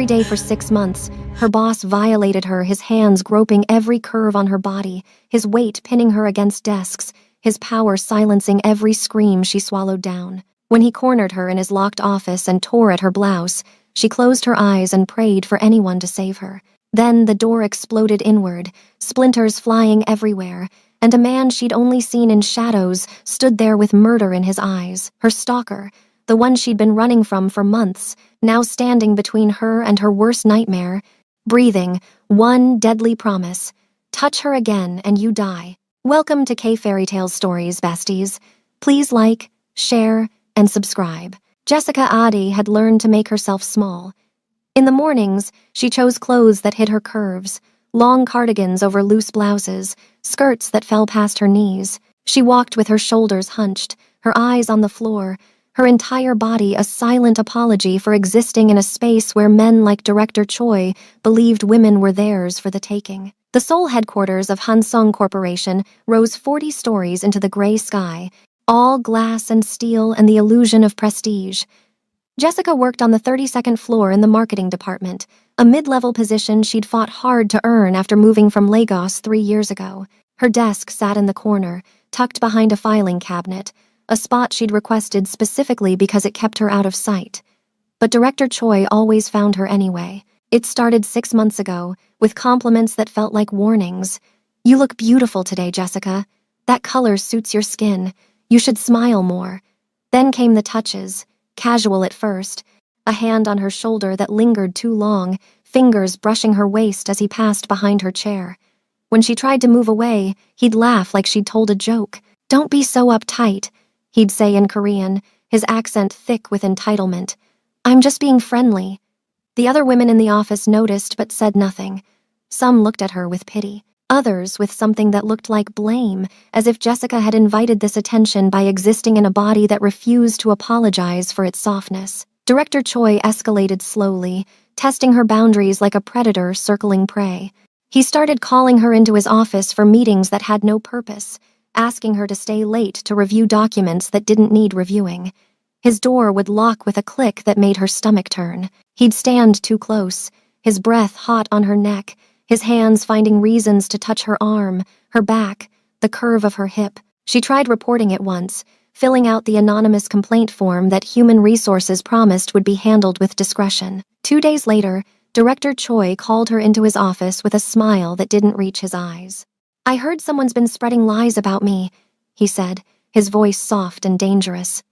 Every day for 6 months, her boss violated her, his hands groping every curve on her body, his weight pinning her against desks, his power silencing every scream she swallowed down. When he cornered her in his locked office and tore at her blouse, she closed her eyes and prayed for anyone to save her. Then the door exploded inward, splinters flying everywhere, and a man she'd only seen in shadows stood there with murder in his eyes. Her stalker, the one she'd been running from for months, now standing between her and her worst nightmare, breathing one deadly promise: touch her again and you die. Welcome to K Fairy Tales Stories, besties. Please like, share, and subscribe. Jessica Adi had learned to make herself small. In the mornings, she chose clothes that hid her curves, long cardigans over loose blouses, skirts that fell past her knees. She walked with her shoulders hunched, her eyes on the floor, her entire body a silent apology for existing in a space where men like Director Choi believed women were theirs for the taking. The Seoul headquarters of Hansung Corporation rose 40 stories into the gray sky, all glass and steel and the illusion of prestige. Jessica worked on the 32nd floor in the marketing department, a mid-level position she'd fought hard to earn after moving from Lagos 3 years ago. Her desk sat in the corner, tucked behind a filing cabinet, a spot she'd requested specifically because it kept her out of sight. But Director Choi always found her anyway. It started 6 months ago, with compliments that felt like warnings. "You look beautiful today, Jessica. That color suits your skin. You should smile more." Then came the touches, casual at first, a hand on her shoulder that lingered too long, fingers brushing her waist as he passed behind her chair. When she tried to move away, he'd laugh like she'd told a joke. "Don't be so uptight," he'd say in Korean, his accent thick with entitlement. "I'm just being friendly." The other women in the office noticed but said nothing. Some looked at her with pity, others with something that looked like blame, as if Jessica had invited this attention by existing in a body that refused to apologize for its softness. Director Choi escalated slowly, testing her boundaries like a predator circling prey. He started calling her into his office for meetings that had no purpose, asking her to stay late to review documents that didn't need reviewing. His door would lock with a click that made her stomach turn. He'd stand too close, his breath hot on her neck, his hands finding reasons to touch her arm, her back, the curve of her hip. She tried reporting it once, filling out the anonymous complaint form that Human Resources promised would be handled with discretion. 2 days later, Director Choi called her into his office with a smile that didn't reach his eyes. "I heard someone's been spreading lies about me," he said, his voice soft and dangerous.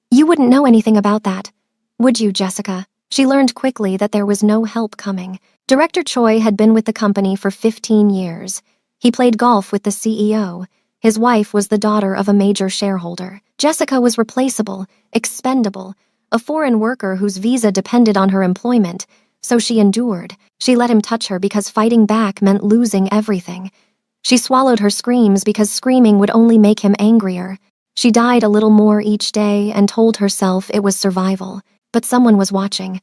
"You wouldn't know anything about that, would you, Jessica?" She learned quickly that there was no help coming. Director Choi had been with the company for 15 years. He played golf with the CEO. His wife was the daughter of a major shareholder. Jessica was replaceable, expendable, a foreign worker whose visa depended on her employment, so she endured. She let him touch her because fighting back meant losing everything. She swallowed her screams because screaming would only make him angrier. She died a little more each day and told herself it was survival. But someone was watching.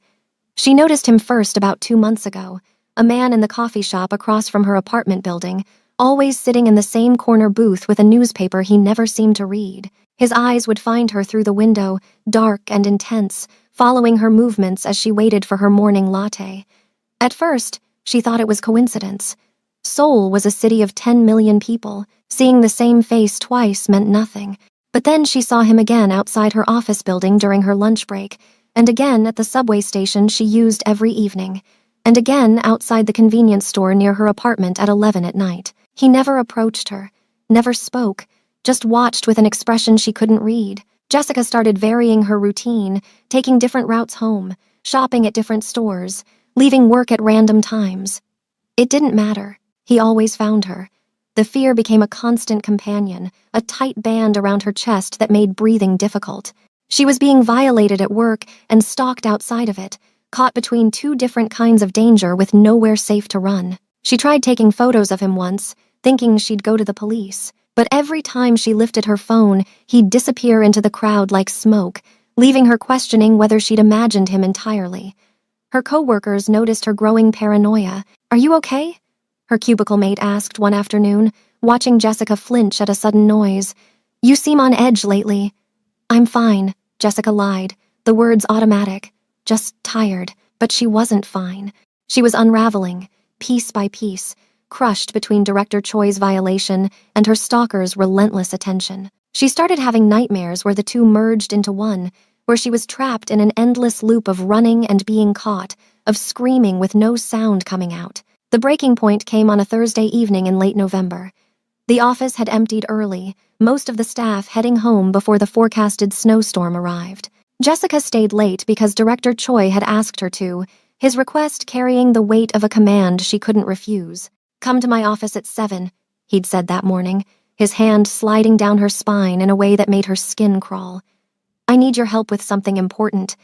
She noticed him first about 2 months ago, a man in the coffee shop across from her apartment building, always sitting in the same corner booth with a newspaper he never seemed to read. His eyes would find her through the window, dark and intense, following her movements as she waited for her morning latte. At first, she thought it was coincidence. Seoul was a city of 10 million people. Seeing the same face twice meant nothing. But then she saw him again outside her office building during her lunch break, and again at the subway station she used every evening, and again outside the convenience store near her apartment at 11 at night. He never approached her, never spoke, just watched with an expression she couldn't read. Jessica started varying her routine, taking different routes home, shopping at different stores, leaving work at random times. It didn't matter. He always found her. The fear became a constant companion, a tight band around her chest that made breathing difficult. She was being violated at work and stalked outside of it, caught between 2 different kinds of danger with nowhere safe to run. She tried taking photos of him once, thinking she'd go to the police. But every time she lifted her phone, he'd disappear into the crowd like smoke, leaving her questioning whether she'd imagined him entirely. Her coworkers noticed her growing paranoia. "Are you okay?" her cubicle mate asked one afternoon, watching Jessica flinch at a sudden noise. "You seem on edge lately." "I'm fine," Jessica lied, the words automatic. "Just tired." But she wasn't fine. She was unraveling, piece by piece, crushed between Director Choi's violation and her stalker's relentless attention. She started having nightmares where the two merged into one, where she was trapped in an endless loop of running and being caught, of screaming with no sound coming out. The breaking point came on a Thursday evening in late November. The office had emptied early, most of the staff heading home before the forecasted snowstorm arrived. Jessica stayed late because Director Choi had asked her to, his request carrying the weight of a command she couldn't refuse. "Come to my office at 7, he'd said that morning, his hand sliding down her spine in a way that made her skin crawl. "I need your help with something important."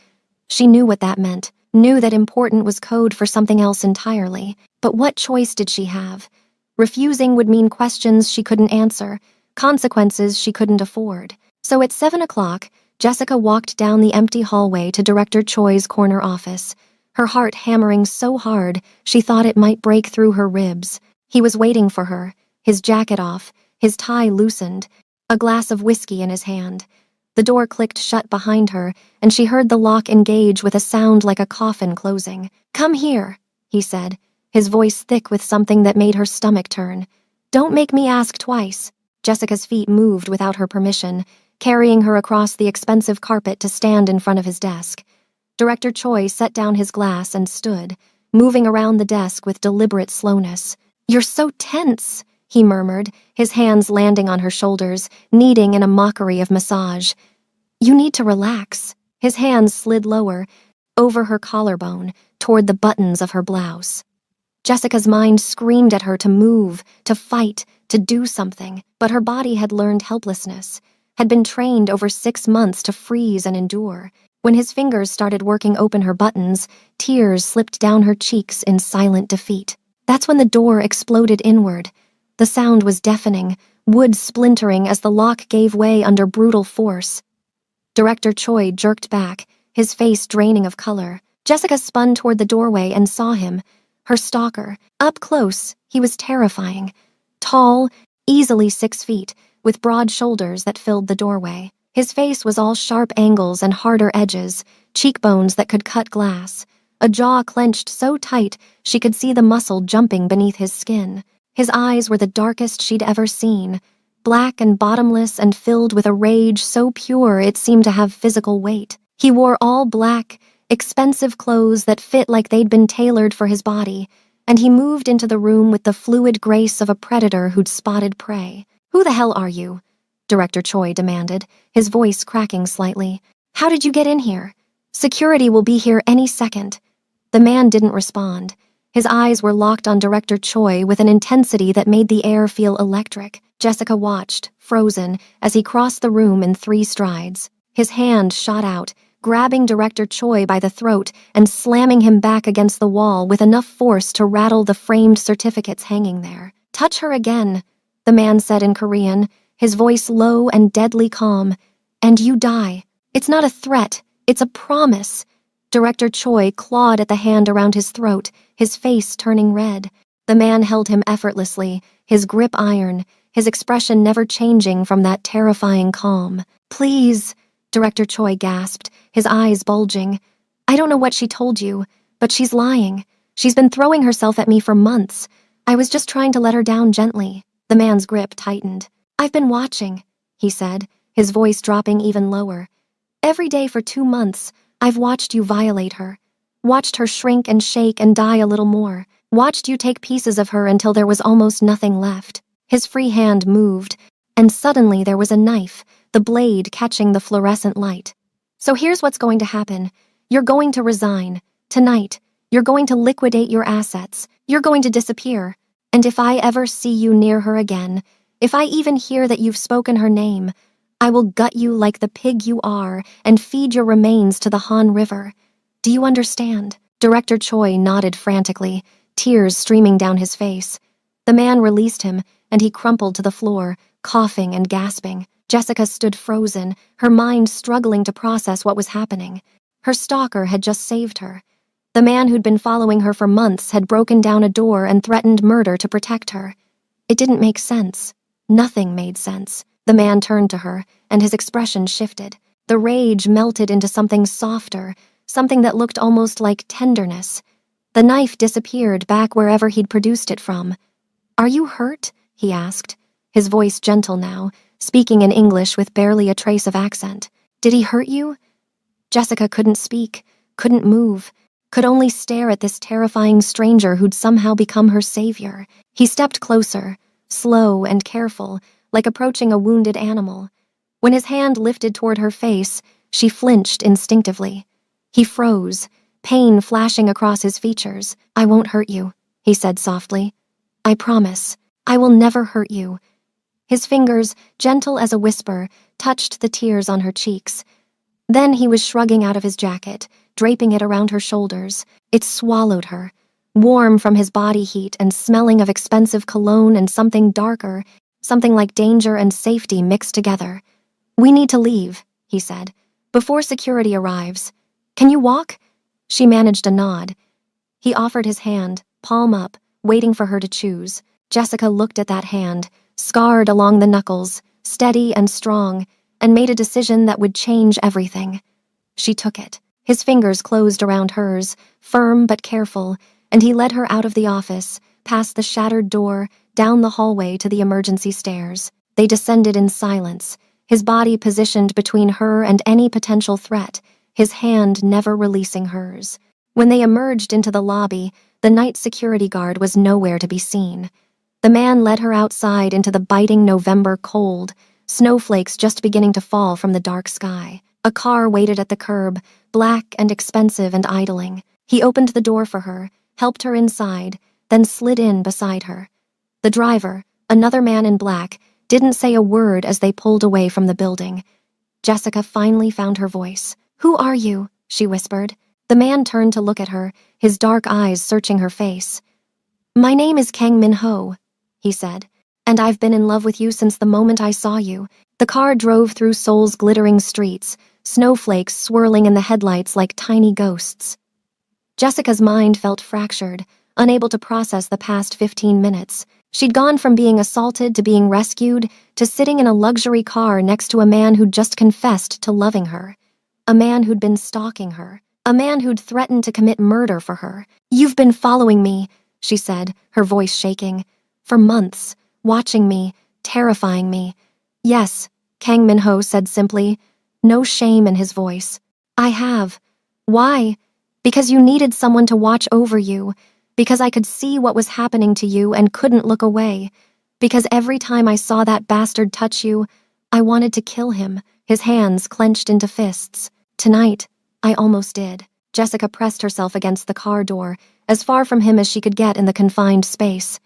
She knew what that meant, knew that important was code for something else entirely. But what choice did she have? Refusing would mean questions she couldn't answer, consequences she couldn't afford. So at 7 o'clock, Jessica walked down the empty hallway to Director Choi's corner office, her heart hammering so hard she thought it might break through her ribs. He was waiting for her, his jacket off, his tie loosened, a glass of whiskey in his hand. The door clicked shut behind her, and she heard the lock engage with a sound like a coffin closing. "Come here," he said, his voice thick with something that made her stomach turn. "Don't make me ask twice." Jessica's feet moved without her permission, carrying her across the expensive carpet to stand in front of his desk. Director Choi set down his glass and stood, moving around the desk with deliberate slowness. "You're so tense," he murmured, his hands landing on her shoulders, kneading in a mockery of massage. "You need to relax." His hands slid lower, over her collarbone, toward the buttons of her blouse. Jessica's mind screamed at her to move, to fight, to do something, but her body had learned helplessness, had been trained over 6 months to freeze and endure. When his fingers started working open her buttons, tears slipped down her cheeks in silent defeat. That's when the door exploded inward. The sound was deafening, wood splintering as the lock gave way under brutal force. Director Choi jerked back, his face draining of color. Jessica spun toward the doorway and saw him, her stalker. Up close, he was terrifying. Tall, easily 6 feet, with broad shoulders that filled the doorway. His face was all sharp angles and harder edges, cheekbones that could cut glass, a jaw clenched so tight she could see the muscle jumping beneath his skin. His eyes were the darkest she'd ever seen, black and bottomless and filled with a rage so pure it seemed to have physical weight. He wore all black, expensive clothes that fit like they'd been tailored for his body, and he moved into the room with the fluid grace of a predator who'd spotted prey. "Who the hell are you?" Director Choi demanded, his voice cracking slightly. "How did you get in here? Security will be here any second." The man didn't respond. His eyes were locked on Director Choi with an intensity that made the air feel electric. Jessica watched, frozen, as he crossed the room in 3 strides. His hand shot out, grabbing Director Choi by the throat and slamming him back against the wall with enough force to rattle the framed certificates hanging there. "Touch her again," the man said in Korean, his voice low and deadly calm, "and you die. It's not a threat, it's a promise." Director Choi clawed at the hand around his throat, his face turning red. The man held him effortlessly, his grip iron, his expression never changing from that terrifying calm. "Please," Director Choi gasped, his eyes bulging. "I don't know what she told you, but she's lying. She's been throwing herself at me for months. I was just trying to let her down gently." The man's grip tightened. "I've been watching," he said, his voice dropping even lower. "Every day for 2 months, I've watched you violate her. Watched her shrink and shake and die a little more. Watched you take pieces of her until there was almost nothing left." His free hand moved, and suddenly there was a knife, the blade catching the fluorescent light. "So here's what's going to happen. You're going to resign. Tonight, you're going to liquidate your assets. You're going to disappear. And if I ever see you near her again, if I even hear that you've spoken her name, I will gut you like the pig you are and feed your remains to the Han River. Do you understand?" Director Choi nodded frantically, tears streaming down his face. The man released him, and he crumpled to the floor, coughing and gasping. Jessica stood frozen, her mind struggling to process what was happening. Her stalker had just saved her. The man who'd been following her for months had broken down a door and threatened murder to protect her. It didn't make sense. Nothing made sense. The man turned to her, and his expression shifted. The rage melted into something softer, something that looked almost like tenderness. The knife disappeared back wherever he'd produced it from. "Are you hurt?" he asked, his voice gentle now, speaking in English with barely a trace of accent. "Did he hurt you?" Jessica couldn't speak, couldn't move, could only stare at this terrifying stranger who'd somehow become her savior. He stepped closer, slow and careful, like approaching a wounded animal. When his hand lifted toward her face, she flinched instinctively. He froze, pain flashing across his features. "I won't hurt you," he said softly. "I promise. I will never hurt you." His fingers, gentle as a whisper, touched the tears on her cheeks. Then he was shrugging out of his jacket, draping it around her shoulders. It swallowed her, warm from his body heat and smelling of expensive cologne and something darker, something like danger and safety mixed together. "We need to leave," he said, "before security arrives. Can you walk?" She managed a nod. He offered his hand, palm up, waiting for her to choose. Jessica looked at that hand, scarred along the knuckles, steady and strong, and made a decision that would change everything. She took it. His fingers closed around hers, firm but careful, and he led her out of the office, past the shattered door, down the hallway to the emergency stairs. They descended in silence, his body positioned between her and any potential threat, his hand never releasing hers. When they emerged into the lobby, the night security guard was nowhere to be seen. The man led her outside into the biting November cold, snowflakes just beginning to fall from the dark sky. A car waited at the curb, black and expensive and idling. He opened the door for her, helped her inside, then slid in beside her. The driver, another man in black, didn't say a word as they pulled away from the building. Jessica finally found her voice. "Who are you?" she whispered. The man turned to look at her, his dark eyes searching her face. "My name is Kang Min-ho," he said, "and I've been in love with you since the moment I saw you." The car drove through Seoul's glittering streets, snowflakes swirling in the headlights like tiny ghosts. Jessica's mind felt fractured, unable to process the past 15 minutes. She'd gone from being assaulted to being rescued to sitting in a luxury car next to a man who'd just confessed to loving her. A man who'd been stalking her. A man who'd threatened to commit murder for her. "You've been following me," she said, her voice shaking. "For months, watching me, terrifying me." "Yes," Kang Min-ho said simply, no shame in his voice. "I have." "Why?" "Because you needed someone to watch over you. Because I could see what was happening to you and couldn't look away. Because every time I saw that bastard touch you, I wanted to kill him." His hands clenched into fists. "Tonight, I almost did." Jessica pressed herself against the car door, as far from him as she could get in the confined space.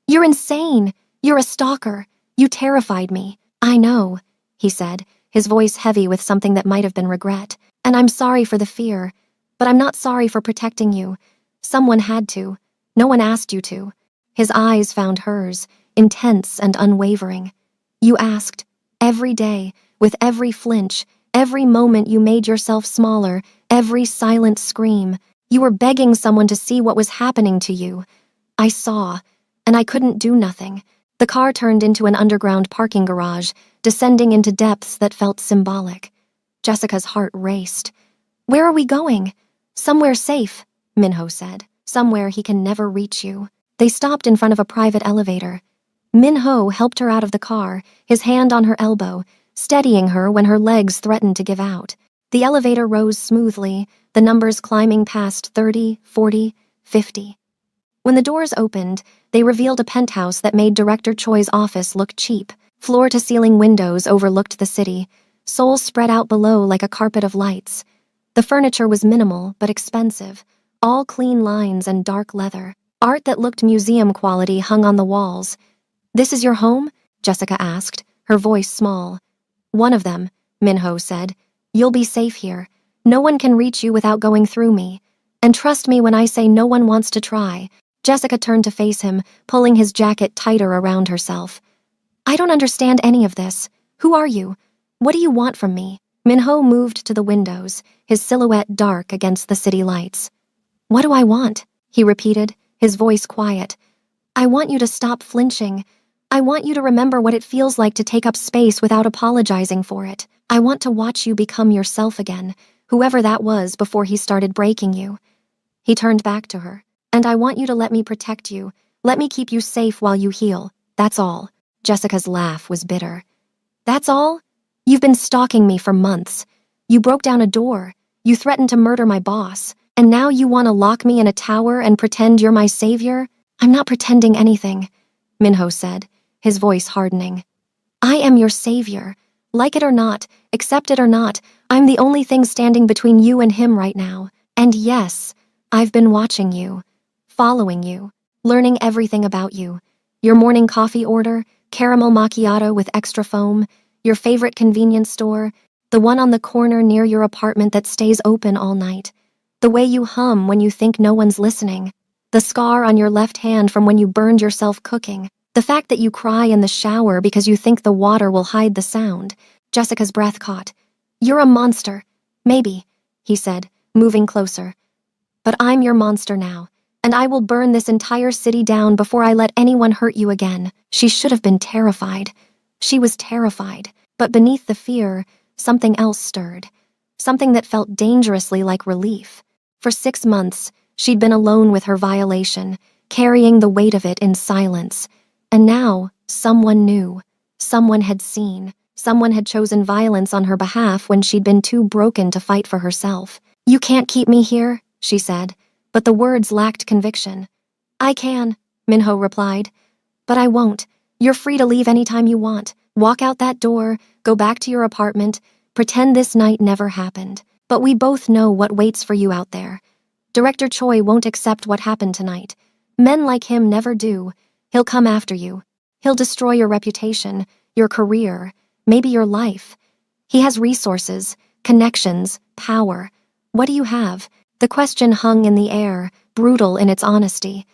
"You're insane. You're a stalker. You terrified me." "I know," he said, his voice heavy with something that might have been regret. "And I'm sorry for the fear. But I'm not sorry for protecting you. Someone had to. No one asked you to." His eyes found hers, intense and unwavering. "You asked. Every day, with every flinch, every moment you made yourself smaller, every silent scream. You were begging someone to see what was happening to you. I saw, and I couldn't do nothing." The car turned into an underground parking garage, descending into depths that felt symbolic. Jessica's heart raced. "Where are we going?" "Somewhere safe," Min-ho said. "Somewhere he can never reach you." They stopped in front of a private elevator. Min-ho helped her out of the car, his hand on her elbow, steadying her when her legs threatened to give out. The elevator rose smoothly, the numbers climbing past 30, 40, 50. When the doors opened, they revealed a penthouse that made Director Choi's office look cheap. Floor-to-ceiling windows overlooked the city, Seoul spread out below like a carpet of lights. The furniture was minimal but expensive, all clean lines and dark leather. Art that looked museum quality hung on the walls. "This is your home?" Jessica asked, her voice small. "One of them," Min-ho said. "You'll be safe here. No one can reach you without going through me. And trust me when I say no one wants to try." Jessica turned to face him, pulling his jacket tighter around herself. "I don't understand any of this. Who are you? What do you want from me?" Min-ho moved to the windows, his silhouette dark against the city lights. "What do I want?" he repeated, his voice quiet. "I want you to stop flinching. I want you to remember what it feels like to take up space without apologizing for it. I want to watch you become yourself again, whoever that was before he started breaking you." He turned back to her. "And I want you to let me protect you. Let me keep you safe while you heal. That's all." Jessica's laugh was bitter. "That's all? You've been stalking me for months. You broke down a door. You threatened to murder my boss. And now you want to lock me in a tower and pretend you're my savior?" "I'm not pretending anything," Minho said, his voice hardening. "I am your savior. Like it or not, accept it or not, I'm the only thing standing between you and him right now. And yes, I've been watching you, following you, learning everything about you. Your morning coffee order, caramel macchiato with extra foam, your favorite convenience store, the one on the corner near your apartment that stays open all night. The way you hum when you think no one's listening. The scar on your left hand from when you burned yourself cooking. The fact that you cry in the shower because you think the water will hide the sound." Jessica's breath caught. "You're a monster. Maybe," he said, moving closer. "But I'm your monster now, and I will burn this entire city down before I let anyone hurt you again." She should have been terrified. She was terrified, but beneath the fear, something else stirred. Something that felt dangerously like relief. For 6 months, she'd been alone with her violation, carrying the weight of it in silence. And now, someone knew. Someone had seen. Someone had chosen violence on her behalf when she'd been too broken to fight for herself. "You can't keep me here," she said, but the words lacked conviction. "I can," Minho replied. "But I won't. You're free to leave anytime you want. Walk out that door, go back to your apartment, pretend this night never happened. But we both know what waits for you out there. Director Choi won't accept what happened tonight. Men like him never do. He'll come after you. He'll destroy your reputation, your career, maybe your life. He has resources, connections, power. What do you have?" The question hung in the air, brutal in its honesty.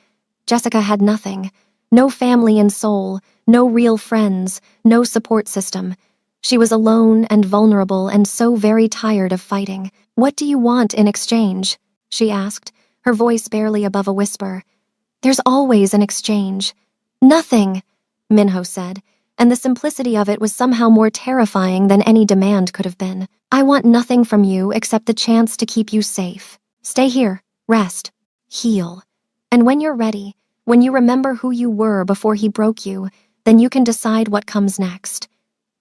Jessica had nothing. No family and soul, no real friends, no support system. She was alone and vulnerable and so very tired of fighting. "What do you want in exchange?" she asked, her voice barely above a whisper. "There's always an exchange." "Nothing," Minho said, and the simplicity of it was somehow more terrifying than any demand could have been. "I want nothing from you except the chance to keep you safe. Stay here, rest, heal. And when you're ready, when you remember who you were before he broke you, then you can decide what comes next."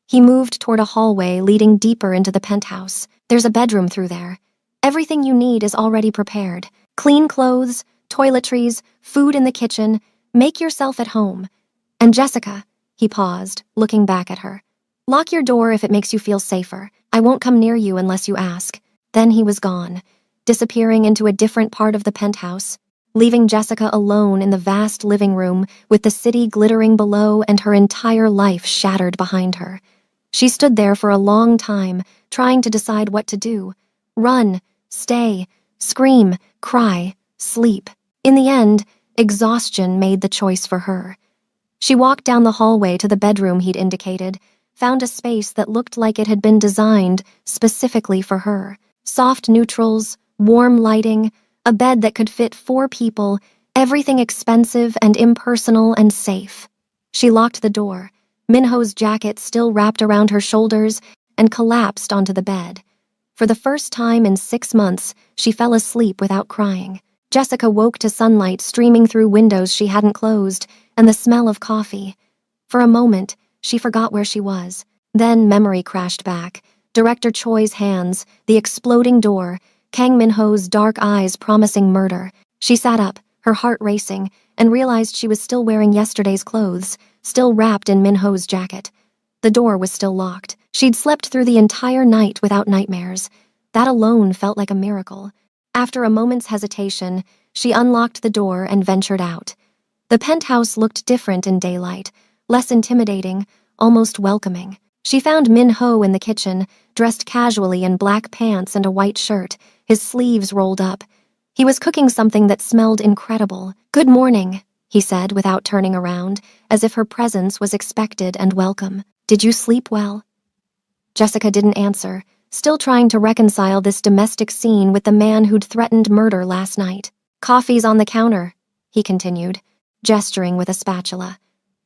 He moved toward a hallway leading deeper into the penthouse. "There's a bedroom through there. Everything you need is already prepared. Clean clothes, toiletries, food in the kitchen. Make yourself at home. And Jessica," he paused, looking back at her, "lock your door if it makes you feel safer. I won't come near you unless you ask." Then he was gone, disappearing into a different part of the penthouse, leaving Jessica alone in the vast living room with the city glittering below and her entire life shattered behind her. She stood there for a long time, trying to decide what to do. Run, stay, scream, cry, sleep. In the end, exhaustion made the choice for her. She walked down the hallway to the bedroom he'd indicated, found a space that looked like it had been designed specifically for her. Soft neutrals, warm lighting, a bed that could fit 4 people, everything expensive and impersonal and safe. She locked the door, Minho's jacket still wrapped around her shoulders, and collapsed onto the bed. For the first time in 6 months, she fell asleep without crying. Jessica woke to sunlight streaming through windows she hadn't closed, and the smell of coffee. For a moment, she forgot where she was. Then memory crashed back. Director Choi's hands, the exploding door, Kang Min-ho's dark eyes promising murder. She sat up, her heart racing, and realized she was still wearing yesterday's clothes, still wrapped in Min-ho's jacket. The door was still locked. She'd slept through the entire night without nightmares. That alone felt like a miracle. After a moment's hesitation, she unlocked the door and ventured out. The penthouse looked different in daylight, less intimidating, almost welcoming. She found Min-ho in the kitchen, dressed casually in black pants and a white shirt, his sleeves rolled up. He was cooking something that smelled incredible. "Good morning," he said without turning around, as if her presence was expected and welcome. "Did you sleep well?" Jessica didn't answer, still trying to reconcile this domestic scene with the man who'd threatened murder last night. "Coffee's on the counter," he continued, gesturing with a spatula.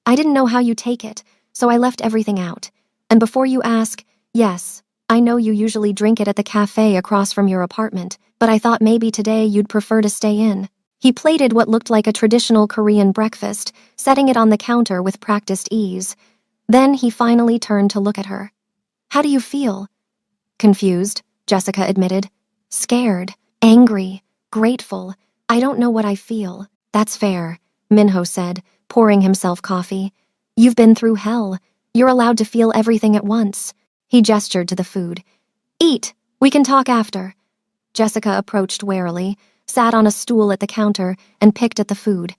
"I didn't know how you take it, so I left everything out. And before you ask, yes, I know you usually drink it at the cafe across from your apartment, but I thought maybe today you'd prefer to stay in." He plated what looked like a traditional Korean breakfast, setting it on the counter with practiced ease. Then he finally turned to look at her. "How do you feel?" "Confused," Jessica admitted. "Scared, angry, grateful. I don't know what I feel." "That's fair," Minho said, pouring himself coffee. "You've been through hell. You're allowed to feel everything at once." He gestured to the food. "Eat. We can talk after." Jessica approached warily, sat on a stool at the counter, and picked at the food.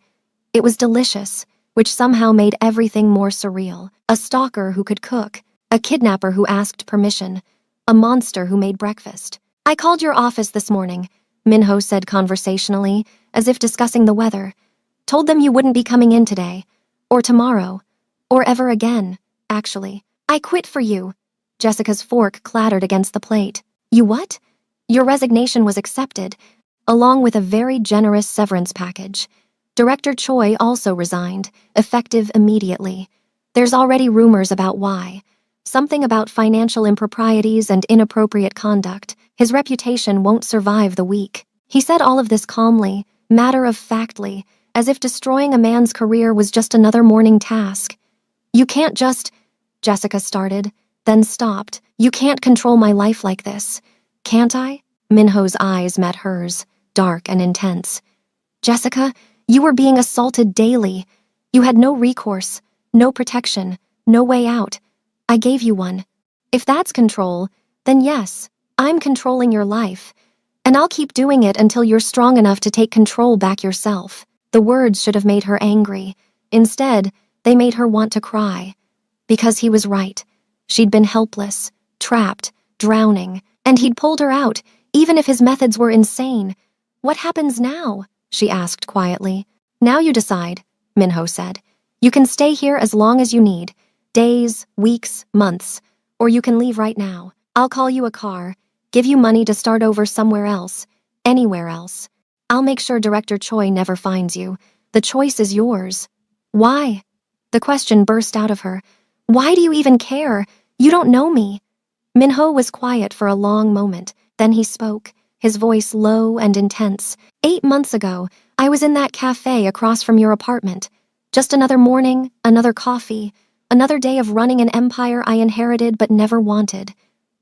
It was delicious, which somehow made everything more surreal. A stalker who could cook, a kidnapper who asked permission, a monster who made breakfast. "I called your office this morning," Minho said conversationally, as if discussing the weather. "Told them you wouldn't be coming in today, or tomorrow, or ever again, actually. I quit for you." Jessica's fork clattered against the plate. "You what?" "Your resignation was accepted, along with a very generous severance package. Director Choi also resigned, effective immediately. There's already rumors about why. Something about financial improprieties and inappropriate conduct. His reputation won't survive the week." He said all of this calmly, matter-of-factly, as if destroying a man's career was just another morning task. "You can't just," Jessica started, then stopped. "You can't control my life like this. Can't I?" Minho's eyes met hers, dark and intense. "Jessica, you were being assaulted daily. You had no recourse, no protection, no way out. I gave you one. If that's control, then yes, I'm controlling your life. And I'll keep doing it until you're strong enough to take control back yourself." The words should have made her angry. Instead, they made her want to cry. Because he was right. She'd been helpless, trapped, drowning, and he'd pulled her out, even if his methods were insane. "What happens now?" she asked quietly. "Now you decide," Minho said. "You can stay here as long as you need. Days, weeks, months. Or you can leave right now. I'll call you a car, give you money to start over somewhere else, anywhere else. I'll make sure Director Choi never finds you. The choice is yours." "Why?" The question burst out of her. "Why do you even care? You don't know me." Minho was quiet for a long moment. Then he spoke, his voice low and intense. "8 months ago, I was in that cafe across from your apartment. Just another morning, another coffee, another day of running an empire I inherited but never wanted.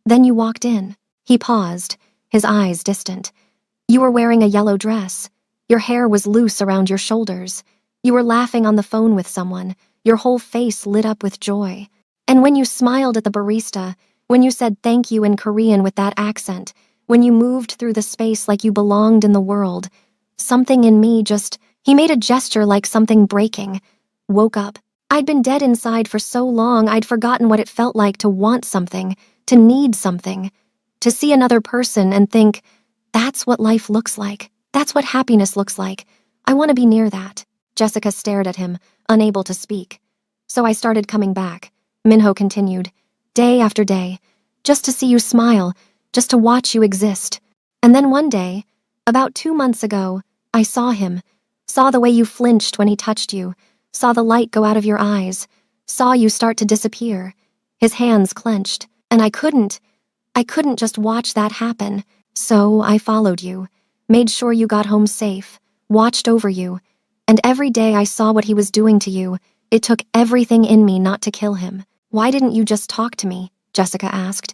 Then you walked in." He paused, his eyes distant. "You were wearing a yellow dress. Your hair was loose around your shoulders. You were laughing on the phone with someone, your whole face lit up with joy. And when you smiled at the barista, when you said thank you in Korean with that accent, when you moved through the space like you belonged in the world, something in me just," he made a gesture like something breaking, "woke up. I'd been dead inside for so long I'd forgotten what it felt like to want something, to need something, to see another person and think, that's what life looks like. That's what happiness looks like. I want to be near that." Jessica stared at him, unable to speak. "So I started coming back," Minho continued, "day after day, just to see you smile, just to watch you exist. And then one day, about 2 months ago, I saw him, saw the way you flinched when he touched you, saw the light go out of your eyes, saw you start to disappear." His hands clenched, "And I couldn't just watch that happen. So I followed you, made sure you got home safe, watched over you, and every day I saw what he was doing to you. It took everything in me not to kill him." "Why didn't you just talk to me?" Jessica asked.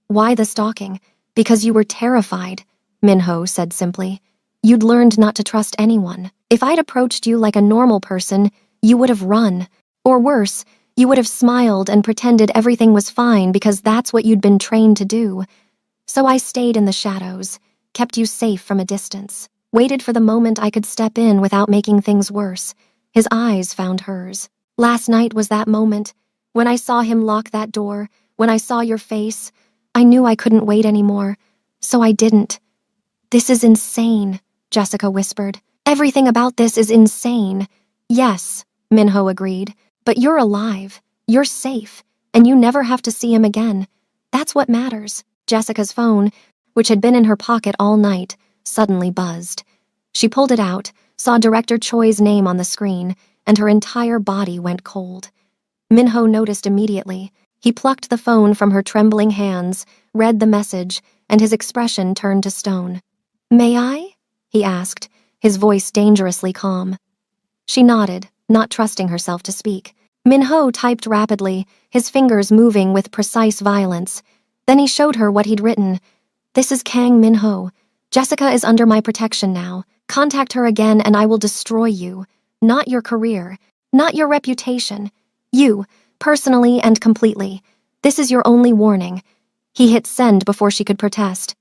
"Why the stalking?" "Because you were terrified," Minho said simply. "You'd learned not to trust anyone. If I'd approached you like a normal person, you would have run. Or worse, you would have smiled and pretended everything was fine because that's what you'd been trained to do. So I stayed in the shadows, kept you safe from a distance, waited for the moment I could step in without making things worse." His eyes found hers. "Last night was that moment. When I saw him lock that door, when I saw your face, I knew I couldn't wait anymore. So I didn't." "This is insane," Jessica whispered. "Everything about this is insane." "Yes," Minho agreed, "but you're alive, you're safe, and you never have to see him again. That's what matters." Jessica's phone, which had been in her pocket all night, suddenly buzzed. She pulled it out, saw Director Choi's name on the screen, and her entire body went cold. Minho noticed immediately. He plucked the phone from her trembling hands, read the message, and his expression turned to stone. "May I?" he asked, his voice dangerously calm. She nodded, not trusting herself to speak. Min-ho typed rapidly, his fingers moving with precise violence. Then he showed her what he'd written. "This is Kang Min-ho. Jessica is under my protection now. Contact her again and I will destroy you. Not your career, not your reputation. You, personally and completely. This is your only warning." He hit send before she could protest.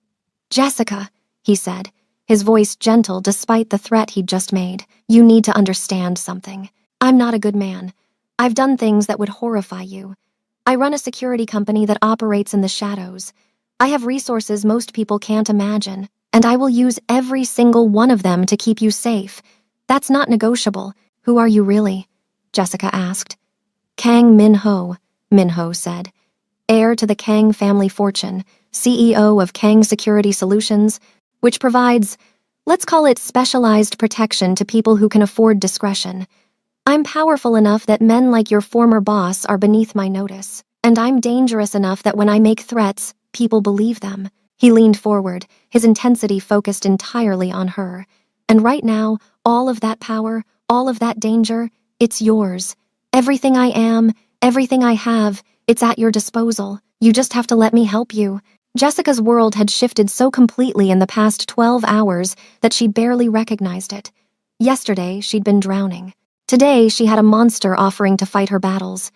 "Jessica," he said, his voice gentle despite the threat he'd just made, "you need to understand something. I'm not a good man. I've done things that would horrify you. I run a security company that operates in the shadows. I have resources most people can't imagine, and I will use every single one of them to keep you safe. That's not negotiable." "Who are you really?" Jessica asked. "Kang Min-ho," Min-ho said. "Heir to the Kang family fortune, CEO of Kang Security Solutions, which provides, let's call it specialized protection to people who can afford discretion. I'm powerful enough that men like your former boss are beneath my notice, and I'm dangerous enough that when I make threats, people believe them." He leaned forward, his intensity focused entirely on her. "And right now, all of that power, all of that danger, it's yours. Everything I am, everything I have, it's at your disposal. You just have to let me help you." Jessica's world had shifted so completely in the past 12 hours that she barely recognized it. Yesterday, she'd been drowning. Today, she had a monster offering to fight her battles.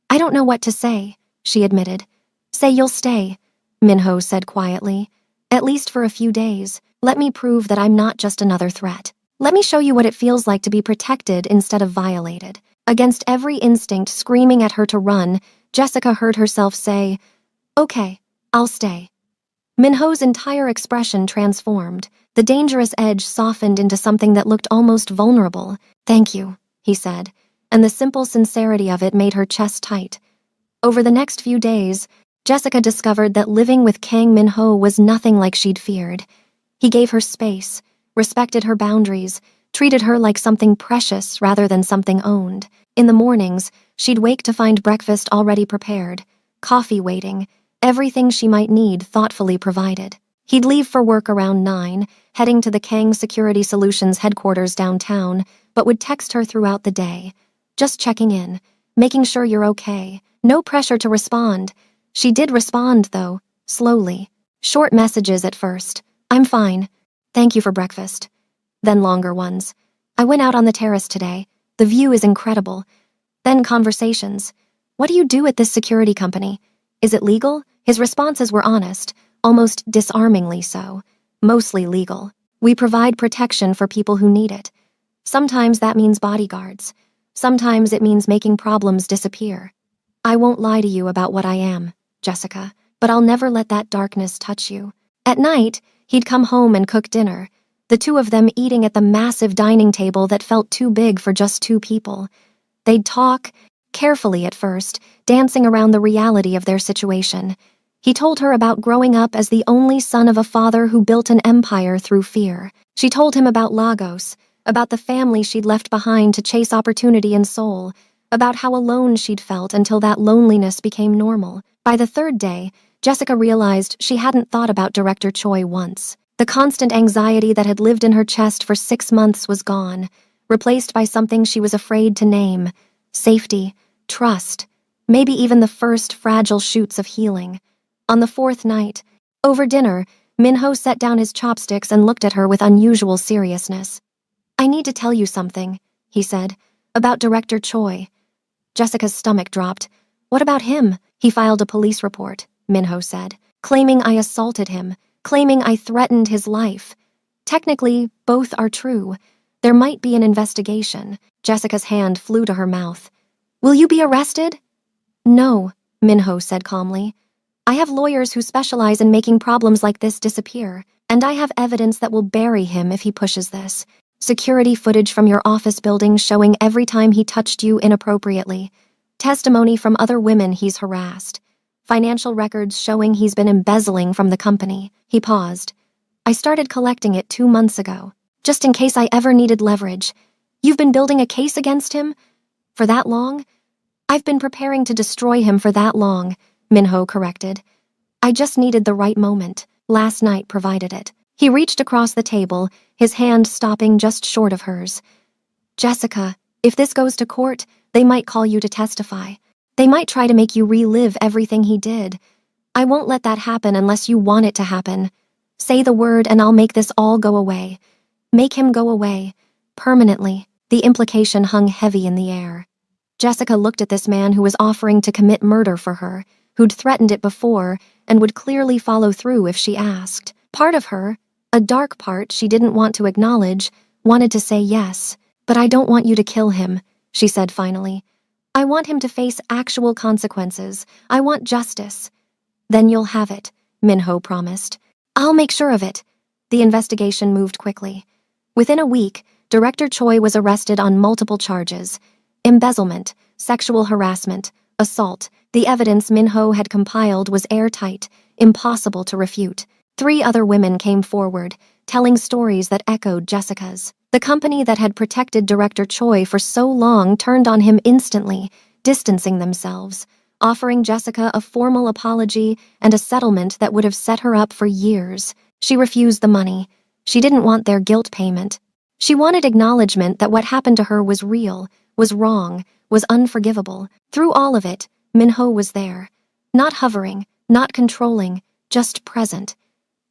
"I don't know what to say," she admitted. "Say you'll stay," Min-ho said quietly. "At least for a few days. Let me prove that I'm not just another threat. Let me show you what it feels like to be protected instead of violated." Against every instinct screaming at her to run, Jessica heard herself say, "Okay, I'll stay." Min-ho's entire expression transformed. The dangerous edge softened into something that looked almost vulnerable. "Thank you," he said, and the simple sincerity of it made her chest tight. Over the next few days, Jessica discovered that living with Kang Min-ho was nothing like she'd feared. He gave her space, respected her boundaries, treated her like something precious rather than something owned. In the mornings, she'd wake to find breakfast already prepared, coffee waiting, everything she might need thoughtfully provided. He'd leave for work around 9, heading to the Kang Security Solutions headquarters downtown, but would text her throughout the day, just checking in, making sure you're okay. No pressure to respond. She did respond, though, slowly. Short messages at first. "I'm fine. Thank you for breakfast." Then longer ones. "I went out on the terrace today. The view is incredible." Then conversations. "What do you do at this security company? Is it legal?" His responses were honest, almost disarmingly so. "Mostly legal. We provide protection for people who need it. Sometimes that means bodyguards. Sometimes it means making problems disappear. I won't lie to you about what I am, Jessica, but I'll never let that darkness touch you." At night, he'd come home and cook dinner, the two of them eating at the massive dining table that felt too big for just two people. They'd talk, carefully at first, dancing around the reality of their situation. He told her about growing up as the only son of a father who built an empire through fear. She told him about Lagos, about the family she'd left behind to chase opportunity in Seoul, about how alone she'd felt until that loneliness became normal. By the third day, Jessica realized she hadn't thought about Director Choi once. The constant anxiety that had lived in her chest for 6 months was gone, replaced by something she was afraid to name: safety, trust, maybe even the first fragile shoots of healing. On the fourth night, over dinner, Min-ho set down his chopsticks and looked at her with unusual seriousness. "I need to tell you something," he said, "about Director Choi." Jessica's stomach dropped. "What about him?" "He filed a police report," Min-ho said, "claiming I assaulted him, claiming I threatened his life. Technically, both are true. There might be an investigation." Jessica's hand flew to her mouth. "Will you be arrested?" "No," Min-ho said calmly. "I have lawyers who specialize in making problems like this disappear, and I have evidence that will bury him if he pushes this. Security footage from your office building showing every time he touched you inappropriately. Testimony from other women he's harassed. Financial records showing he's been embezzling from the company." He paused. "I started collecting it 2 months ago, just in case I ever needed leverage. You've been building a case against him? For that long? I've been preparing to destroy him for that long, Minho corrected. I just needed the right moment. Last night provided it. He reached across the table, his hand stopping just short of hers. Jessica, if this goes to court, they might call you to testify. They might try to make you relive everything he did. I won't let that happen unless you want it to happen. Say the word and I'll make this all go away. Make him go away. Permanently. The implication hung heavy in the air. Jessica looked at this man who was offering to commit murder for her, who'd threatened it before and would clearly follow through if she asked. Part of her, a dark part she didn't want to acknowledge, wanted to say yes. But I don't want you to kill him, she said finally. I want him to face actual consequences. I want justice. Then you'll have it, Minho promised. I'll make sure of it. The investigation moved quickly. Within a week, Director Choi was arrested on multiple charges: embezzlement, sexual harassment, assault. The evidence Minho had compiled was airtight, impossible to refute. 3 other women came forward, telling stories that echoed Jessica's. The company that had protected Director Choi for so long turned on him instantly, distancing themselves, offering Jessica a formal apology and a settlement that would have set her up for years. She refused the money. She didn't want their guilt payment. She wanted acknowledgement that what happened to her was real, was wrong, was unforgivable. Through all of it, Minho was there. Not hovering, not controlling, just present.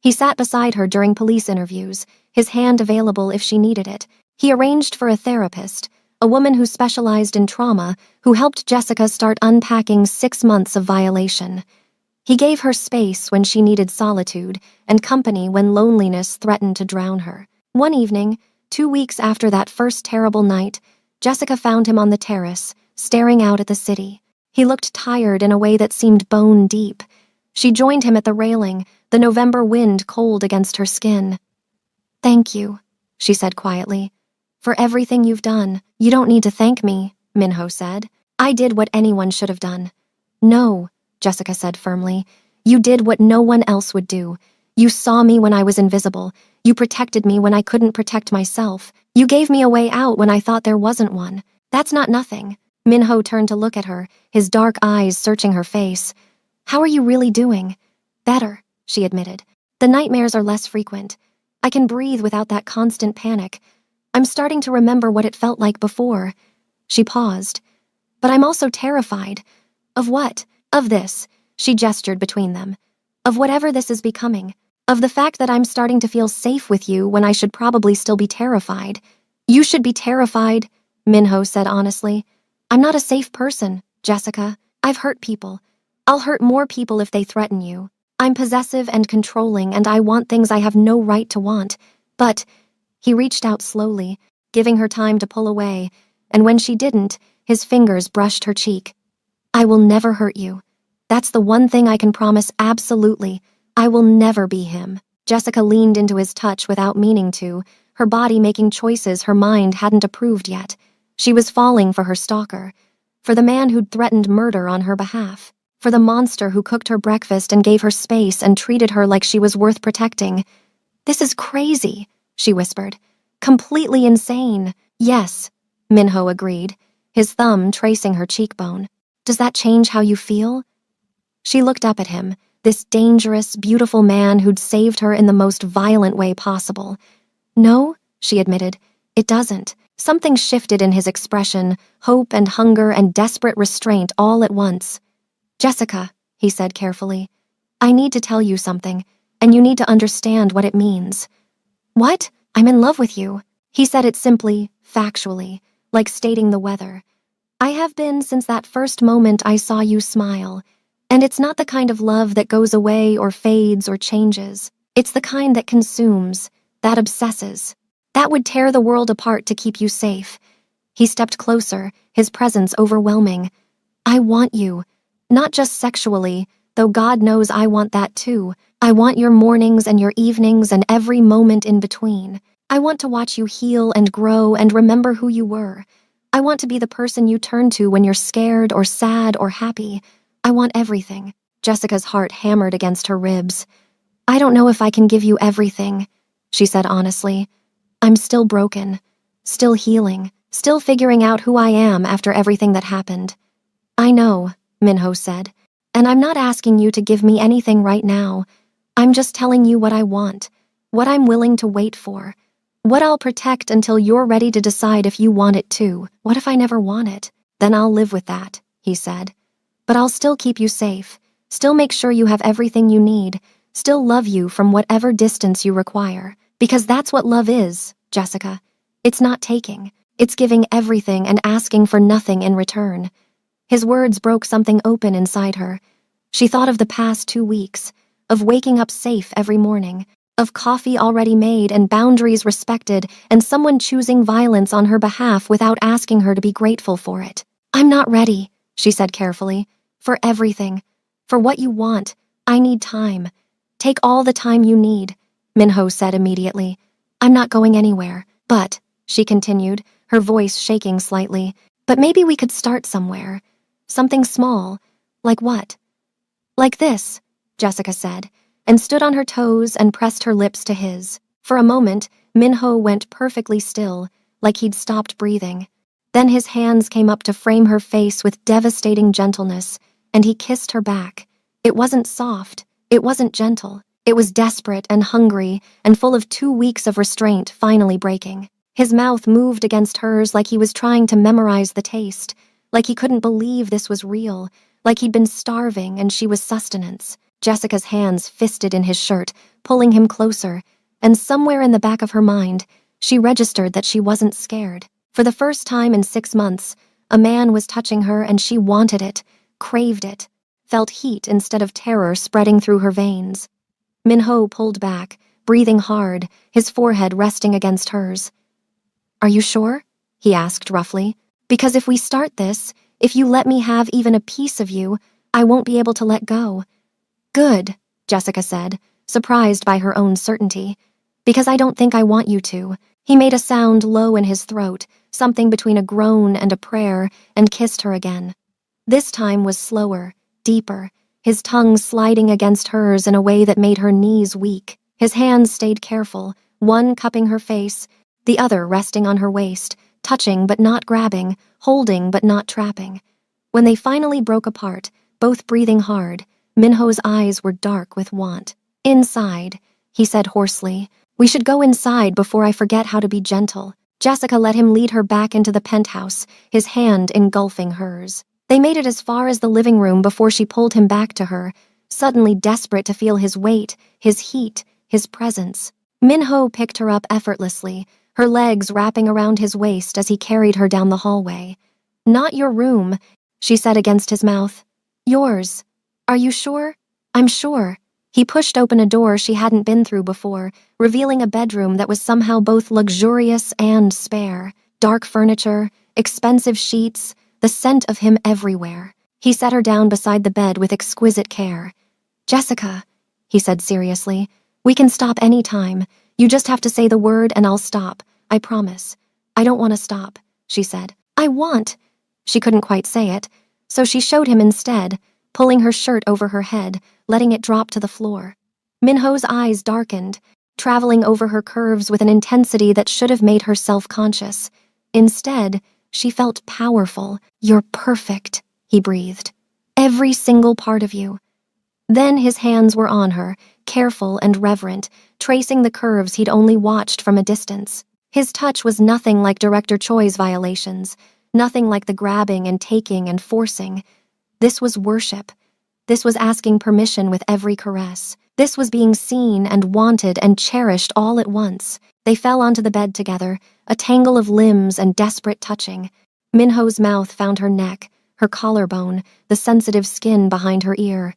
He sat beside her during police interviews, his hand available if she needed it. He arranged for a therapist, a woman who specialized in trauma, who helped Jessica start unpacking 6 months of violation. He gave her space when she needed solitude and company when loneliness threatened to drown her. One evening, 2 weeks after that first terrible night, Jessica found him on the terrace, staring out at the city. He looked tired in a way that seemed bone deep. She joined him at the railing, the November wind cold against her skin. Thank you, she said quietly. For everything you've done. You don't need to thank me, Minho said. I did what anyone should have done. No, Jessica said firmly. You did what no one else would do. You saw me when I was invisible. You protected me when I couldn't protect myself. You gave me a way out when I thought there wasn't one. That's not nothing. Minho turned to look at her, his dark eyes searching her face. How are you really doing? Better, she admitted. The nightmares are less frequent. I can breathe without that constant panic. I'm starting to remember what it felt like before. She paused. But I'm also terrified. Of what? Of this. She gestured between them. Of whatever this is becoming. Of the fact that I'm starting to feel safe with you when I should probably still be terrified. You should be terrified, Minho said honestly. I'm not a safe person, Jessica. I've hurt people. I'll hurt more people if they threaten you. I'm possessive and controlling, and I want things I have no right to want. But he reached out slowly, giving her time to pull away, and when she didn't, his fingers brushed her cheek. I will never hurt you. That's the one thing I can promise absolutely. I will never be him. Jessica leaned into his touch without meaning to, her body making choices her mind hadn't approved yet. She was falling for her stalker, for the man who'd threatened murder on her behalf, for the monster who cooked her breakfast and gave her space and treated her like she was worth protecting. This is crazy, she whispered. Completely insane. Yes, Minho agreed, his thumb tracing her cheekbone. Does that change how you feel? She looked up at him, this dangerous, beautiful man who'd saved her in the most violent way possible. No, she admitted, it doesn't. Something shifted in his expression, hope and hunger and desperate restraint all at once. Jessica, he said carefully, I need to tell you something, and you need to understand what it means. What? I'm in love with you. He said it simply, factually, like stating the weather. I have been since that first moment I saw you smile. And it's not the kind of love that goes away or fades or changes. It's the kind that consumes, that obsesses. That would tear the world apart to keep you safe. He stepped closer, his presence overwhelming. I want you. Not just sexually, though God knows I want that too. I want your mornings and your evenings and every moment in between. I want to watch you heal and grow and remember who you were. I want to be the person you turn to when you're scared or sad or happy. I want everything. Jessica's heart hammered against her ribs. I don't know if I can give you everything, she said honestly. I'm still broken, still healing, still figuring out who I am after everything that happened. I know, Minho said, and I'm not asking you to give me anything right now. I'm just telling you what I want, what I'm willing to wait for, what I'll protect until you're ready to decide if you want it too. What if I never want it? Then I'll live with that, he said. But I'll still keep you safe, still make sure you have everything you need, still love you from whatever distance you require. Because that's what love is, Jessica. It's not taking, it's giving everything and asking for nothing in return. His words broke something open inside her. She thought of the past 2 weeks, of waking up safe every morning, of coffee already made and boundaries respected and someone choosing violence on her behalf without asking her to be grateful for it. I'm not ready, she said carefully, for everything. For what you want, I need time. Take all the time you need, Minho said immediately. I'm not going anywhere, but, she continued, her voice shaking slightly, but maybe we could start somewhere. Something small. Like what? Like this, Jessica said, and stood on her toes and pressed her lips to his. For a moment, Minho went perfectly still, like he'd stopped breathing. Then his hands came up to frame her face with devastating gentleness, and he kissed her back. It wasn't soft, it wasn't gentle. It was desperate and hungry and full of 2 weeks of restraint finally breaking. His mouth moved against hers like he was trying to memorize the taste, like he couldn't believe this was real, like he'd been starving and she was sustenance. Jessica's hands fisted in his shirt, pulling him closer, and somewhere in the back of her mind, she registered that she wasn't scared. For the first time in 6 months, a man was touching her and she wanted it, craved it, felt heat instead of terror spreading through her veins. Minho pulled back, breathing hard, his forehead resting against hers. Are you sure? He asked roughly. Because if we start this, if you let me have even a piece of you, I won't be able to let go. Good, Jessica said, surprised by her own certainty. Because I don't think I want you to. He made a sound low in his throat, something between a groan and a prayer, and kissed her again. This time was slower, deeper, his tongue sliding against hers in a way that made her knees weak. His hands stayed careful, one cupping her face, the other resting on her waist, touching but not grabbing, holding but not trapping. When they finally broke apart, both breathing hard, Minho's eyes were dark with want. Inside, he said hoarsely. We should go inside before I forget how to be gentle. Jessica let him lead her back into the penthouse, his hand engulfing hers. They made it as far as the living room before she pulled him back to her, suddenly desperate to feel his weight, his heat, his presence. Minho picked her up effortlessly, her legs wrapping around his waist as he carried her down the hallway. Not your room, she said against his mouth. Yours. Are you sure? I'm sure. He pushed open a door she hadn't been through before, revealing a bedroom that was somehow both luxurious and spare. Dark furniture, expensive sheets, the scent of him everywhere. He set her down beside the bed with exquisite care. Jessica, he said seriously, we can stop any time. You just have to say the word and I'll stop. I promise. I don't want to stop, she said. I want. She couldn't quite say it, so she showed him instead, pulling her shirt over her head, letting it drop to the floor. Minho's eyes darkened, traveling over her curves with an intensity that should have made her self-conscious. Instead, she felt powerful. You're perfect, he breathed. Every single part of you. Then his hands were on her, careful and reverent, tracing the curves he'd only watched from a distance. His touch was nothing like Director Choi's violations, nothing like the grabbing and taking and forcing. This was worship. This was asking permission with every caress. This was being seen and wanted and cherished all at once. They fell onto the bed together, a tangle of limbs and desperate touching. Minho's mouth found her neck, her collarbone, the sensitive skin behind her ear.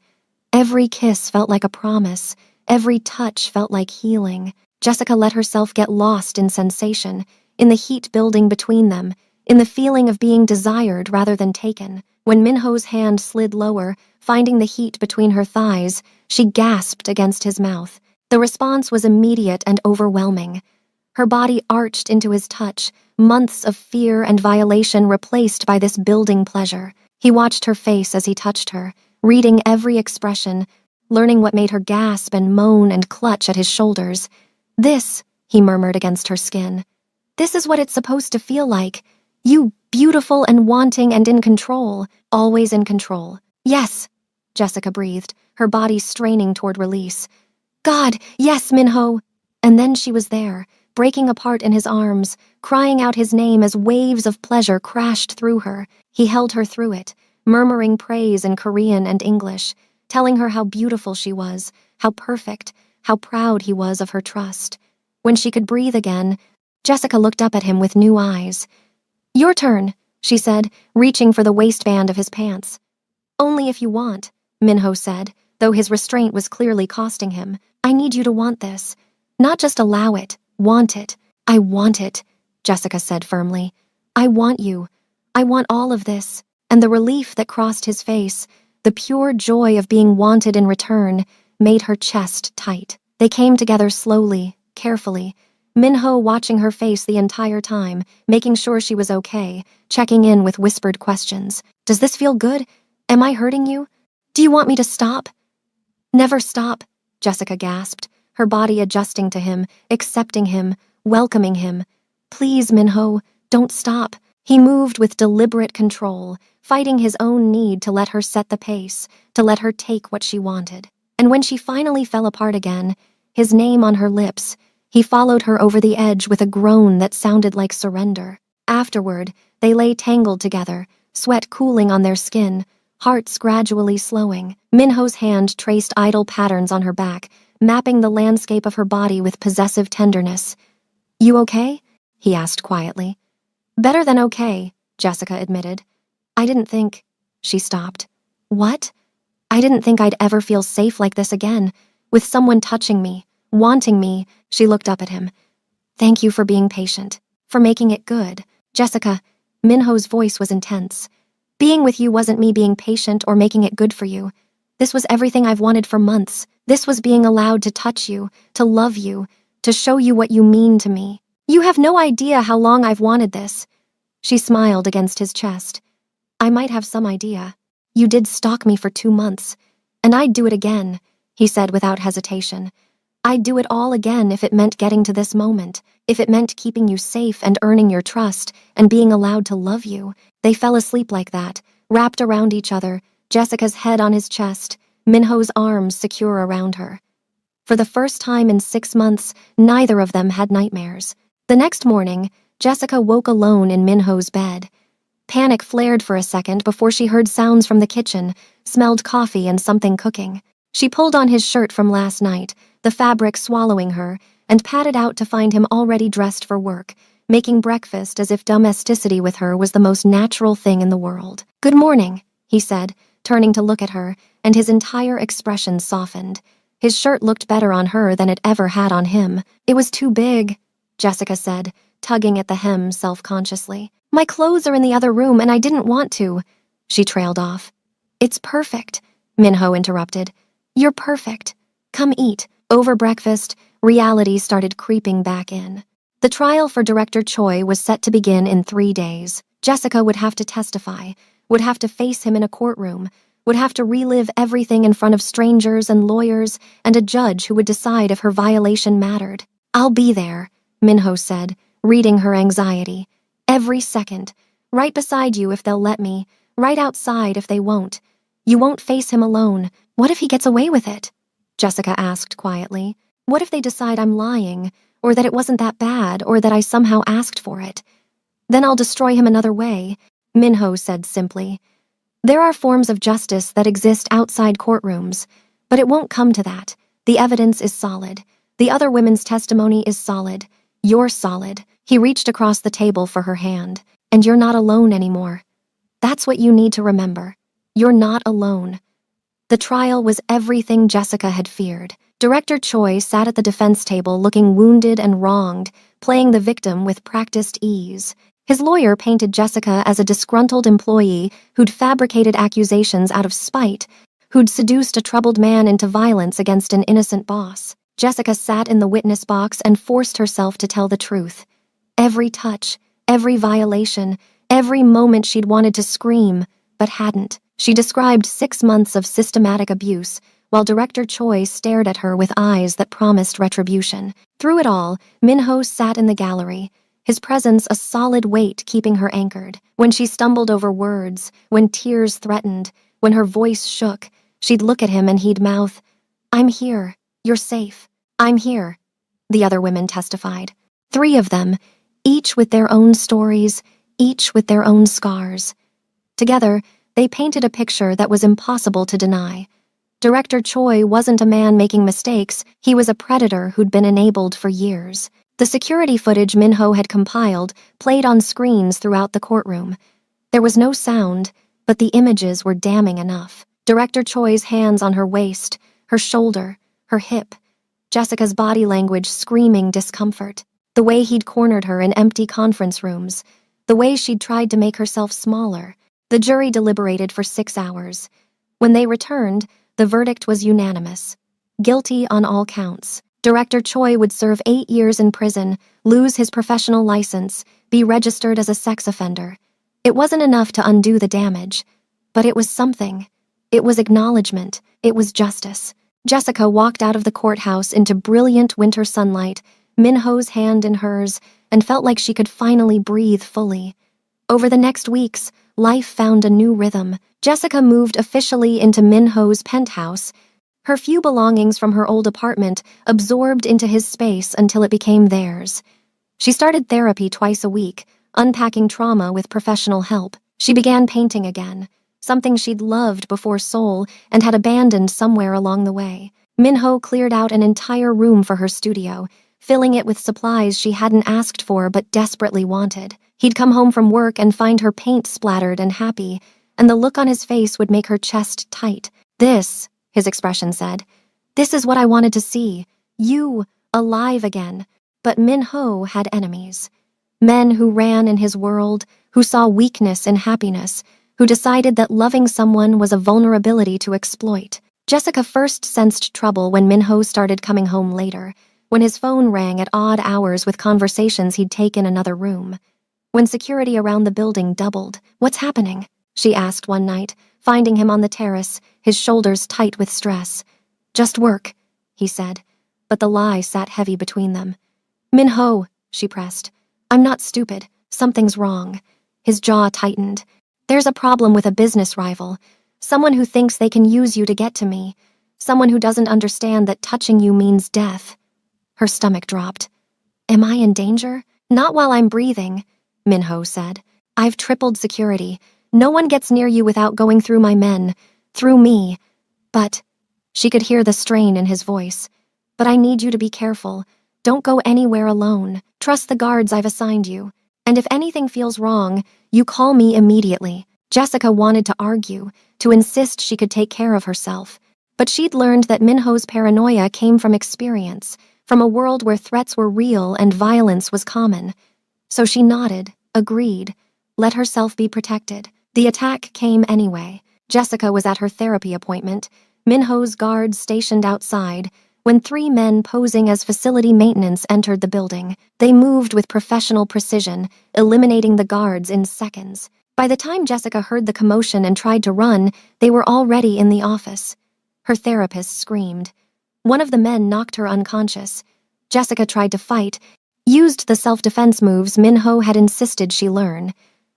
Every kiss felt like a promise. Every touch felt like healing. Jessica let herself get lost in sensation, in the heat building between them, in the feeling of being desired rather than taken. When Minho's hand slid lower, finding the heat between her thighs, she gasped against his mouth. The response was immediate and overwhelming. Her body arched into his touch, months of fear and violation replaced by this building pleasure. He watched her face as he touched her, reading every expression, learning what made her gasp and moan and clutch at his shoulders. This, he murmured against her skin. This is what it's supposed to feel like. You, beautiful and wanting and in control, always in control. Yes, Jessica breathed, her body straining toward release. God, yes, Minho. And then she was there, breaking apart in his arms, crying out his name as waves of pleasure crashed through her. He held her through it, murmuring praise in Korean and English, telling her how beautiful she was, how perfect, how proud he was of her trust. When she could breathe again, Jessica looked up at him with new eyes. Your turn, she said, reaching for the waistband of his pants. Only if you want, Minho said, though his restraint was clearly costing him. I need you to want this. Not just allow it, want it. I want it, Jessica said firmly. I want you. I want all of this. And the relief that crossed his face, the pure joy of being wanted in return, made her chest tight. They came together slowly, carefully, Minho watching her face the entire time, making sure she was okay, checking in with whispered questions. Does this feel good? Am I hurting you? Do you want me to stop? Never stop, Jessica gasped, her body adjusting to him, accepting him, welcoming him. Please, Minho, don't stop. He moved with deliberate control, fighting his own need to let her set the pace, to let her take what she wanted. And when she finally fell apart again, his name on her lips, he followed her over the edge with a groan that sounded like surrender. Afterward, they lay tangled together, sweat cooling on their skin, hearts gradually slowing. Minho's hand traced idle patterns on her back, mapping the landscape of her body with possessive tenderness. You okay? He asked quietly. Better than okay, Jessica admitted. I didn't think... She stopped. What? I didn't think I'd ever feel safe like this again, with someone touching me, wanting me. She looked up at him. Thank you for being patient, for making it good. Jessica, Minho's voice was intense. Being with you wasn't me being patient or making it good for you. This was everything I've wanted for months. This was being allowed to touch you, to love you, to show you what you mean to me. You have no idea how long I've wanted this. She smiled against his chest. I might have some idea. You did stalk me for 2 months, and I'd do it again, he said without hesitation. I'd do it all again if it meant getting to this moment, if it meant keeping you safe and earning your trust and being allowed to love you. They fell asleep like that, wrapped around each other, Jessica's head on his chest, Minho's arms secure around her. For the first time in 6 months, neither of them had nightmares. The next morning, Jessica woke alone in Minho's bed. Panic flared for a second before she heard sounds from the kitchen, smelled coffee and something cooking. She pulled on his shirt from last night, the fabric swallowing her, and patted out to find him already dressed for work, making breakfast as if domesticity with her was the most natural thing in the world. Good morning, he said, turning to look at her, and his entire expression softened. His shirt looked better on her than it ever had on him. It was too big, Jessica said, tugging at the hem self-consciously. My clothes are in the other room and I didn't want to. She trailed off. It's perfect, Minho interrupted. You're perfect. Come eat. Over breakfast, reality started creeping back in. The trial for Director Choi was set to begin in 3 days. Jessica would have to testify, would have to face him in a courtroom, would have to relive everything in front of strangers and lawyers and a judge who would decide if her violation mattered. I'll be there, Minho said, reading her anxiety. Every second. Right beside you if they'll let me, right outside if they won't. You won't face him alone. What if he gets away with it? Jessica asked quietly. What if they decide I'm lying, or that it wasn't that bad, or that I somehow asked for it? Then I'll destroy him another way, Minho said simply. There are forms of justice that exist outside courtrooms, but it won't come to that. The evidence is solid. The other women's testimony is solid. You're solid. He reached across the table for her hand. And you're not alone anymore. That's what you need to remember. You're not alone. The trial was everything Jessica had feared. Director Choi sat at the defense table looking wounded and wronged, playing the victim with practiced ease. His lawyer painted Jessica as a disgruntled employee who'd fabricated accusations out of spite, who'd seduced a troubled man into violence against an innocent boss. Jessica sat in the witness box and forced herself to tell the truth. Every touch, every violation, every moment she'd wanted to scream, but hadn't. She described 6 months of systematic abuse, while Director Choi stared at her with eyes that promised retribution. Through it all, Minho sat in the gallery, his presence a solid weight keeping her anchored. When she stumbled over words, when tears threatened, when her voice shook, she'd look at him and he'd mouth, "I'm here. You're safe. I'm here," the other women testified. 3 of them, each with their own stories, each with their own scars. Together, they painted a picture that was impossible to deny. Director Choi wasn't a man making mistakes, he was a predator who'd been enabled for years. The security footage Minho had compiled played on screens throughout the courtroom. There was no sound, but the images were damning enough. Director Choi's hands on her waist, her shoulder, her hip. Jessica's body language screaming discomfort. The way he'd cornered her in empty conference rooms. The way she'd tried to make herself smaller. The jury deliberated for 6 hours. When they returned, the verdict was unanimous. Guilty on all counts. Director Choi would serve 8 years in prison, lose his professional license, be registered as a sex offender. It wasn't enough to undo the damage, but it was something. It was acknowledgement. It was justice. Jessica walked out of the courthouse into brilliant winter sunlight, Minho's hand in hers, and felt like she could finally breathe fully. Over the next weeks, life found a new rhythm. Jessica moved officially into Minho's penthouse, her few belongings from her old apartment absorbed into his space until it became theirs. She started therapy twice a week, unpacking trauma with professional help. She began painting again, something she'd loved before Seoul and had abandoned somewhere along the way. Minho cleared out an entire room for her studio, filling it with supplies she hadn't asked for but desperately wanted. He'd come home from work and find her paint splattered and happy, and the look on his face would make her chest tight. "This," his expression said, "this is what I wanted to see. You, alive again." But Minho had enemies. Men who ran in his world, who saw weakness in happiness, who decided that loving someone was a vulnerability to exploit. Jessica first sensed trouble when Minho started coming home later, when his phone rang at odd hours with conversations he'd take in another room. When security around the building doubled. "What's happening?" she asked one night, finding him on the terrace, his shoulders tight with stress. "Just work," he said, but the lie sat heavy between them. "Minho," she pressed. "I'm not stupid. Something's wrong." His jaw tightened. "There's a problem with a business rival. Someone who thinks they can use you to get to me. Someone who doesn't understand that touching you means death." Her stomach dropped. "Am I in danger?" "Not while I'm breathing," Minho said. "I've tripled security. No one gets near you without going through my men. Through me. But," she could hear the strain in his voice, "but I need you to be careful. Don't go anywhere alone. Trust the guards I've assigned you. And if anything feels wrong, you call me immediately." Jessica wanted to argue, to insist she could take care of herself. But she'd learned that Minho's paranoia came from experience, from a world where threats were real and violence was common. So she nodded, agreed, let herself be protected. The attack came anyway. Jessica was at her therapy appointment, Minho's guards stationed outside, when 3 men posing as facility maintenance entered the building. They moved with professional precision, eliminating the guards in seconds. By the time Jessica heard the commotion and tried to run, they were already in the office. Her therapist screamed. One of the men knocked her unconscious. Jessica tried to fight, used the self-defense moves Minho had insisted she learn.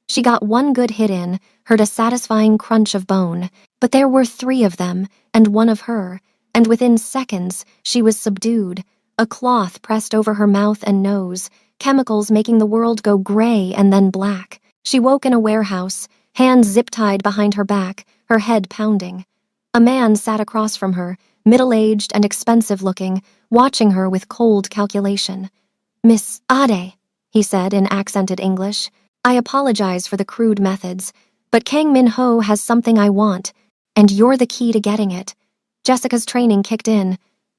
She got one good hit in, heard a satisfying crunch of bone, but there were 3 of them, and one of her, and within seconds, she was subdued, a cloth pressed over her mouth and nose, chemicals making the world go gray and then black. She woke in a warehouse, hands zip-tied behind her back, her head pounding. A man sat across from her, middle-aged and expensive-looking, watching her with cold calculation. "Miss Ade," he said in accented English, "I apologize for the crude methods, but Kang Minho has something I want, and you're the key to getting it." Jessica's training kicked in.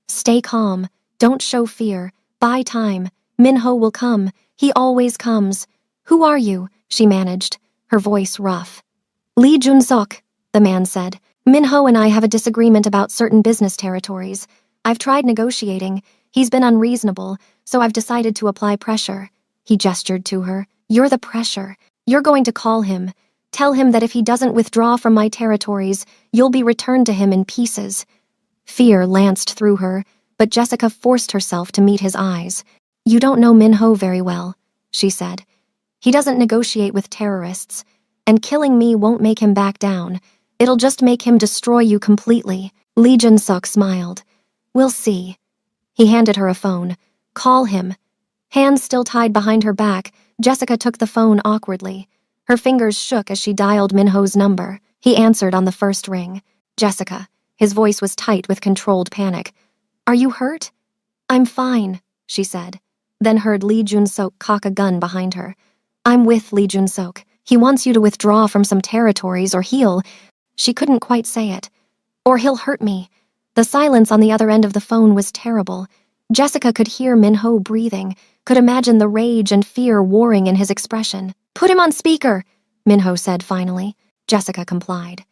"Stay calm. Don't show fear. Buy time. Minho will come. He always comes." "Who are you?" she managed, her voice rough. "Lee Jun-sok," the man said. "Minho and I have a disagreement about certain business territories. I've tried negotiating. He's been unreasonable, so I've decided to apply pressure." He gestured to her. "You're the pressure. You're going to call him. Tell him that if he doesn't withdraw from my territories, you'll be returned to him in pieces." Fear lanced through her, but Jessica forced herself to meet his eyes. "You don't know Minho very well," she said. He doesn't negotiate with terrorists, and killing me won't make him back down. It'll just make him destroy you completely. Lee Jun-suk smiled. We'll see. He handed her a phone. Call him. Hands still tied behind her back, Jessica took the phone awkwardly. Her fingers shook as she dialed Minho's number. He answered on the first ring. Jessica. His voice was tight with controlled panic. Are you hurt? I'm fine, she said, then heard Lee Jun-suk cock a gun behind her. I'm with Lee Jun-suk. He wants you to withdraw from some territories or he'll… She couldn't quite say it. Or he'll hurt me. The silence on the other end of the phone was terrible. Jessica could hear Minho breathing, could imagine the rage and fear warring in his expression. Put him on speaker, Minho said finally. Jessica complied.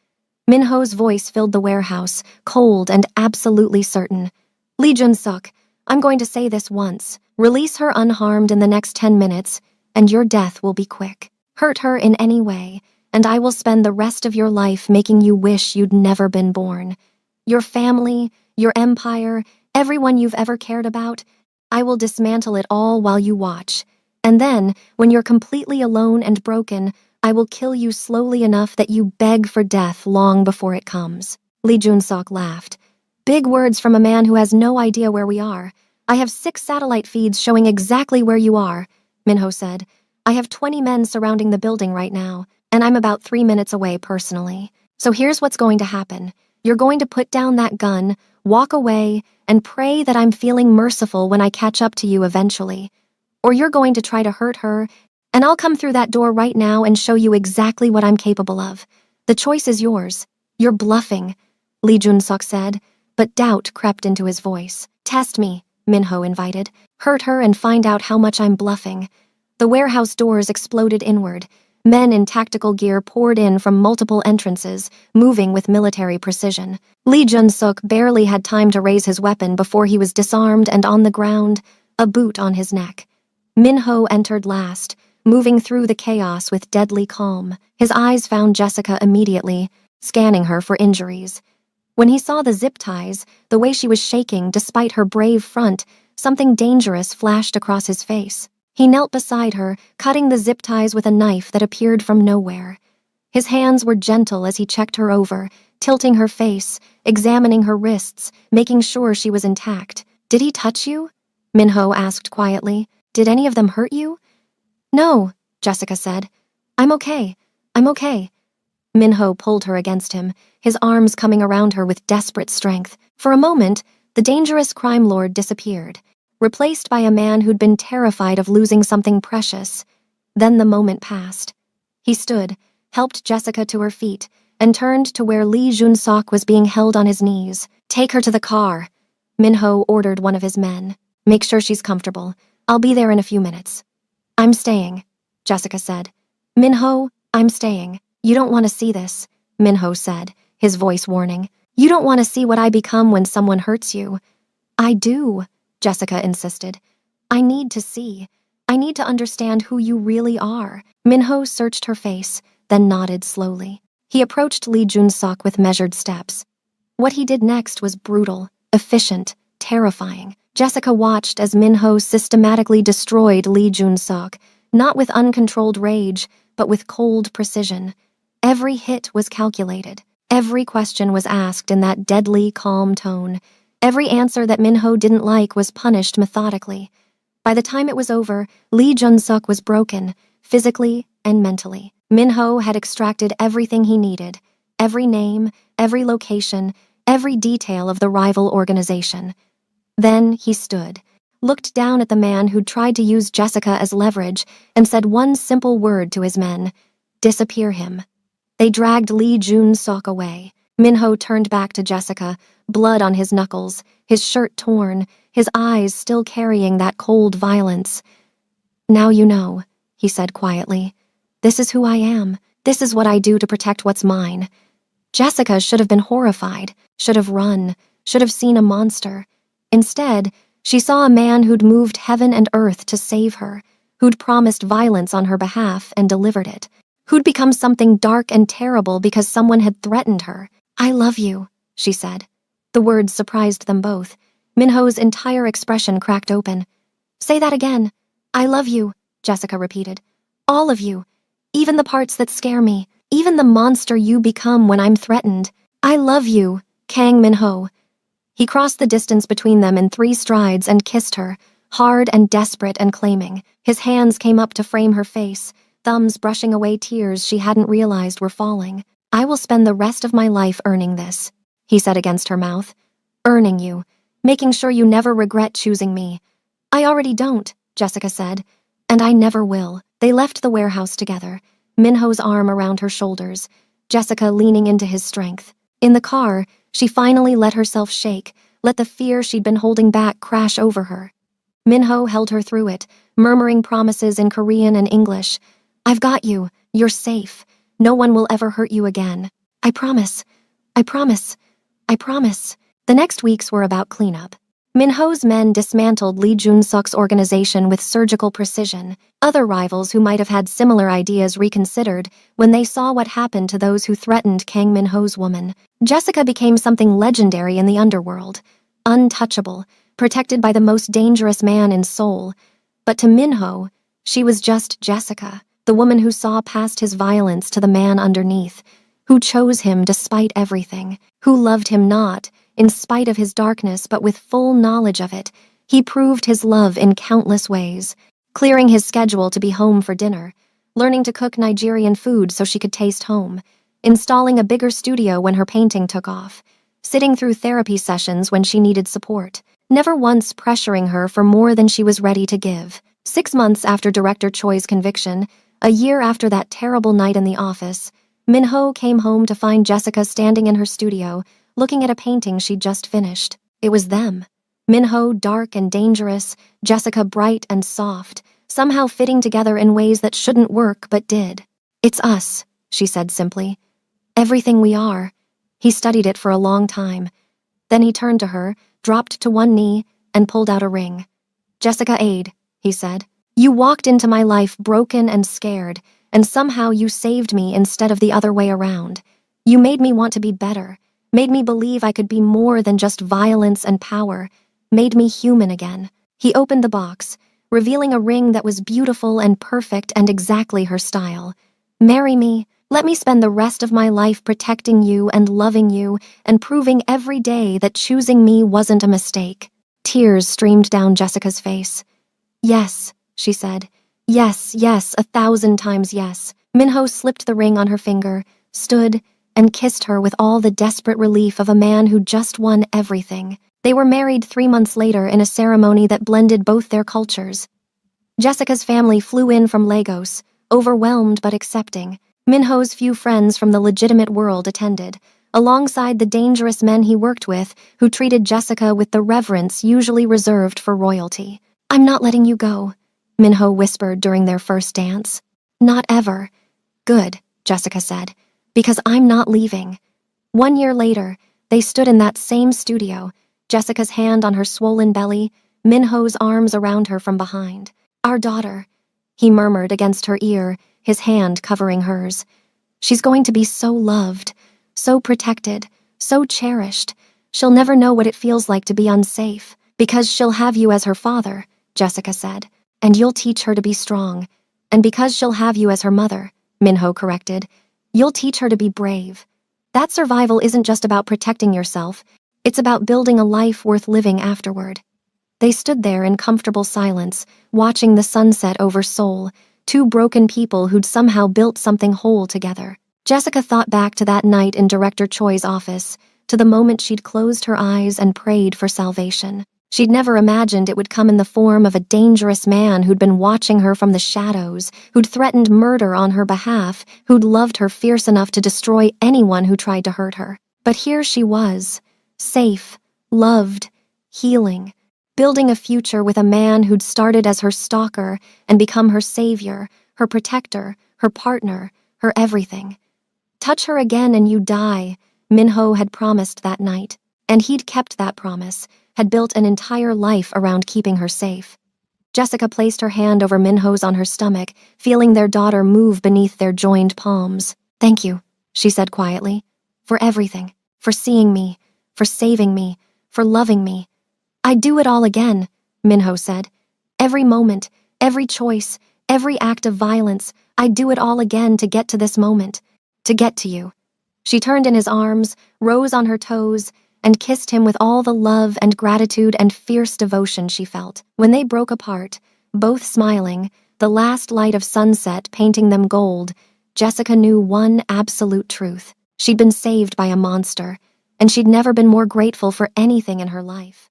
Minho's voice filled the warehouse, cold and absolutely certain. Lee Jun-suk, I'm going to say this once. Release her unharmed in the next 10 minutes, and your death will be quick. Hurt her in any way, and I will spend the rest of your life making you wish you'd never been born. Your family, your empire, everyone you've ever cared about, I will dismantle it all while you watch. And then, when you're completely alone and broken, I will kill you slowly enough that you beg for death long before it comes. Lee Jun-suk laughed. Big words from a man who has no idea where we are. I have 6 satellite feeds showing exactly where you are, Minho said. I have 20 men surrounding the building right now, and I'm about 3 minutes away personally. So here's what's going to happen. You're going to put down that gun, walk away, and pray that I'm feeling merciful when I catch up to you eventually. Or you're going to try to hurt her, and I'll come through that door right now and show you exactly what I'm capable of. The choice is yours. You're bluffing, Lee Jun-suk said, but doubt crept into his voice. Test me, Minho invited. Hurt her and find out how much I'm bluffing. The warehouse doors exploded inward. Men in tactical gear poured in from multiple entrances, moving with military precision. Lee Jun-suk barely had time to raise his weapon before he was disarmed and on the ground, a boot on his neck. Minho entered last, moving through the chaos with deadly calm. His eyes found Jessica immediately, scanning her for injuries. When he saw the zip ties, the way she was shaking despite her brave front, something dangerous flashed across his face. He knelt beside her, cutting the zip ties with a knife that appeared from nowhere. His hands were gentle as he checked her over, tilting her face, examining her wrists, making sure she was intact. Did he touch you? Minho asked quietly. Did any of them hurt you? No, Jessica said. I'm okay. Minho pulled her against him, his arms coming around her with desperate strength. For a moment, the dangerous crime lord disappeared, replaced by a man who'd been terrified of losing something precious. Then the moment passed. He stood, helped Jessica to her feet, and turned to where Lee Jun-suk was being held on his knees. Take her to the car, Minho ordered one of his men. Make sure she's comfortable. I'll be there in a few minutes. I'm staying, Jessica said. Minho, I'm staying. You don't want to see this, Minho said, his voice warning. You don't want to see what I become when someone hurts you. I do, Jessica insisted. I need to see. I need to understand who you really are. Minho searched her face, then nodded slowly. He approached Lee Jun-suk with measured steps. What he did next was brutal, efficient, terrifying. Jessica watched as Minho systematically destroyed Lee Jun-suk, not with uncontrolled rage, but with cold precision. Every hit was calculated. Every question was asked in that deadly, calm tone. Every answer that Minho didn't like was punished methodically. By the time it was over, Lee Jun-suk was broken, physically and mentally. Minho had extracted everything he needed, every name, every location, every detail of the rival organization. Then he stood, looked down at the man who'd tried to use Jessica as leverage, and said one simple word to his men: disappear him. They dragged Lee Jun-suk away. Minho turned back to Jessica, blood on his knuckles, his shirt torn, his eyes still carrying that cold violence. Now you know, he said quietly. This is who I am. This is what I do to protect what's mine. Jessica should have been horrified, should have run, should have seen a monster. Instead, she saw a man who'd moved heaven and earth to save her, who'd promised violence on her behalf and delivered it, who'd become something dark and terrible because someone had threatened her. I love you, she said. The words surprised them both. Minho's entire expression cracked open. Say that again. I love you, Jessica repeated. All of you. Even the parts that scare me. Even the monster you become when I'm threatened. I love you, Kang Min-ho. He crossed the distance between them in 3 strides and kissed her, hard and desperate and claiming. His hands came up to frame her face, thumbs brushing away tears she hadn't realized were falling. I will spend the rest of my life earning this, he said against her mouth. Earning you, making sure you never regret choosing me. I already don't, Jessica said, and I never will. They left the warehouse together, Minho's arm around her shoulders, Jessica leaning into his strength. In the car, she finally let herself shake, let the fear she'd been holding back crash over her. Minho held her through it, murmuring promises in Korean and English. I've got you. You're safe. No one will ever hurt you again. I promise. I promise. I promise. The next weeks were about cleanup. Minho's men dismantled Lee Jun-suk's organization with surgical precision. Other rivals who might have had similar ideas reconsidered when they saw what happened to those who threatened Kang Min-ho's woman. Jessica became something legendary in the underworld. Untouchable, protected by the most dangerous man in Seoul. But to Min-ho, she was just Jessica, the woman who saw past his violence to the man underneath, who chose him despite everything, who loved him not, in spite of his darkness but with full knowledge of it. He proved his love in countless ways, clearing his schedule to be home for dinner, learning to cook Nigerian food so she could taste home, installing a bigger studio when her painting took off, sitting through therapy sessions when she needed support, never once pressuring her for more than she was ready to give. 6 months after Director Choi's conviction, a year after that terrible night in the office, Min-ho came home to find Jessica standing in her studio, looking at a painting she'd just finished. It was them. Min-ho dark and dangerous, Jessica bright and soft, somehow fitting together in ways that shouldn't work but did. It's us, she said simply. Everything we are. He studied it for a long time. Then he turned to her, dropped to one knee, and pulled out a ring. Jessica Ade, he said. You walked into my life broken and scared, and somehow you saved me instead of the other way around. You made me want to be better, made me believe I could be more than just violence and power, made me human again. He opened the box, revealing a ring that was beautiful and perfect and exactly her style. Marry me. Let me spend the rest of my life protecting you and loving you and proving every day that choosing me wasn't a mistake. Tears streamed down Jessica's face. Yes, she said. Yes, yes, 1,000 times yes. Min-ho slipped the ring on her finger, stood, and kissed her with all the desperate relief of a man who just won everything. They were married 3 months later in a ceremony that blended both their cultures. Jessica's family flew in from Lagos, overwhelmed but accepting. Min-ho's few friends from the legitimate world attended, alongside the dangerous men he worked with who treated Jessica with the reverence usually reserved for royalty. I'm not letting you go, Min-ho whispered during their first dance. Not ever. Good, Jessica said, because I'm not leaving. 1 year later, they stood in that same studio, Jessica's hand on her swollen belly, Min-ho's arms around her from behind. Our daughter, he murmured against her ear, his hand covering hers. She's going to be so loved, so protected, so cherished. She'll never know what it feels like to be unsafe, because she'll have you as her father, Jessica said, and you'll teach her to be strong. And because she'll have you as her mother, Min-ho corrected, you'll teach her to be brave. That survival isn't just about protecting yourself, it's about building a life worth living afterward. They stood there in comfortable silence, watching the sunset over Seoul, 2 broken people who'd somehow built something whole together. Jessica thought back to that night in Director Choi's office, to the moment she'd closed her eyes and prayed for salvation. She'd never imagined it would come in the form of a dangerous man who'd been watching her from the shadows, who'd threatened murder on her behalf, who'd loved her fierce enough to destroy anyone who tried to hurt her. But here she was, safe, loved, healing, building a future with a man who'd started as her stalker and become her savior, her protector, her partner, her everything. Touch her again and you die, Min-ho had promised that night, and he'd kept that promise, had built an entire life around keeping her safe. Jessica placed her hand over Min-ho's on her stomach, feeling their daughter move beneath their joined palms. Thank you, she said quietly, for everything, for seeing me, for saving me, for loving me. I'd do it all again, Min-ho said. Every moment, every choice, Every act of violence, I'd do it all again to get to this moment, to get to you. She turned in his arms, rose on her toes, and kissed him with all the love and gratitude and fierce devotion she felt. When they broke apart, both smiling, the last light of sunset painting them gold, Jessica knew one absolute truth. She'd been saved by a monster, and she'd never been more grateful for anything in her life.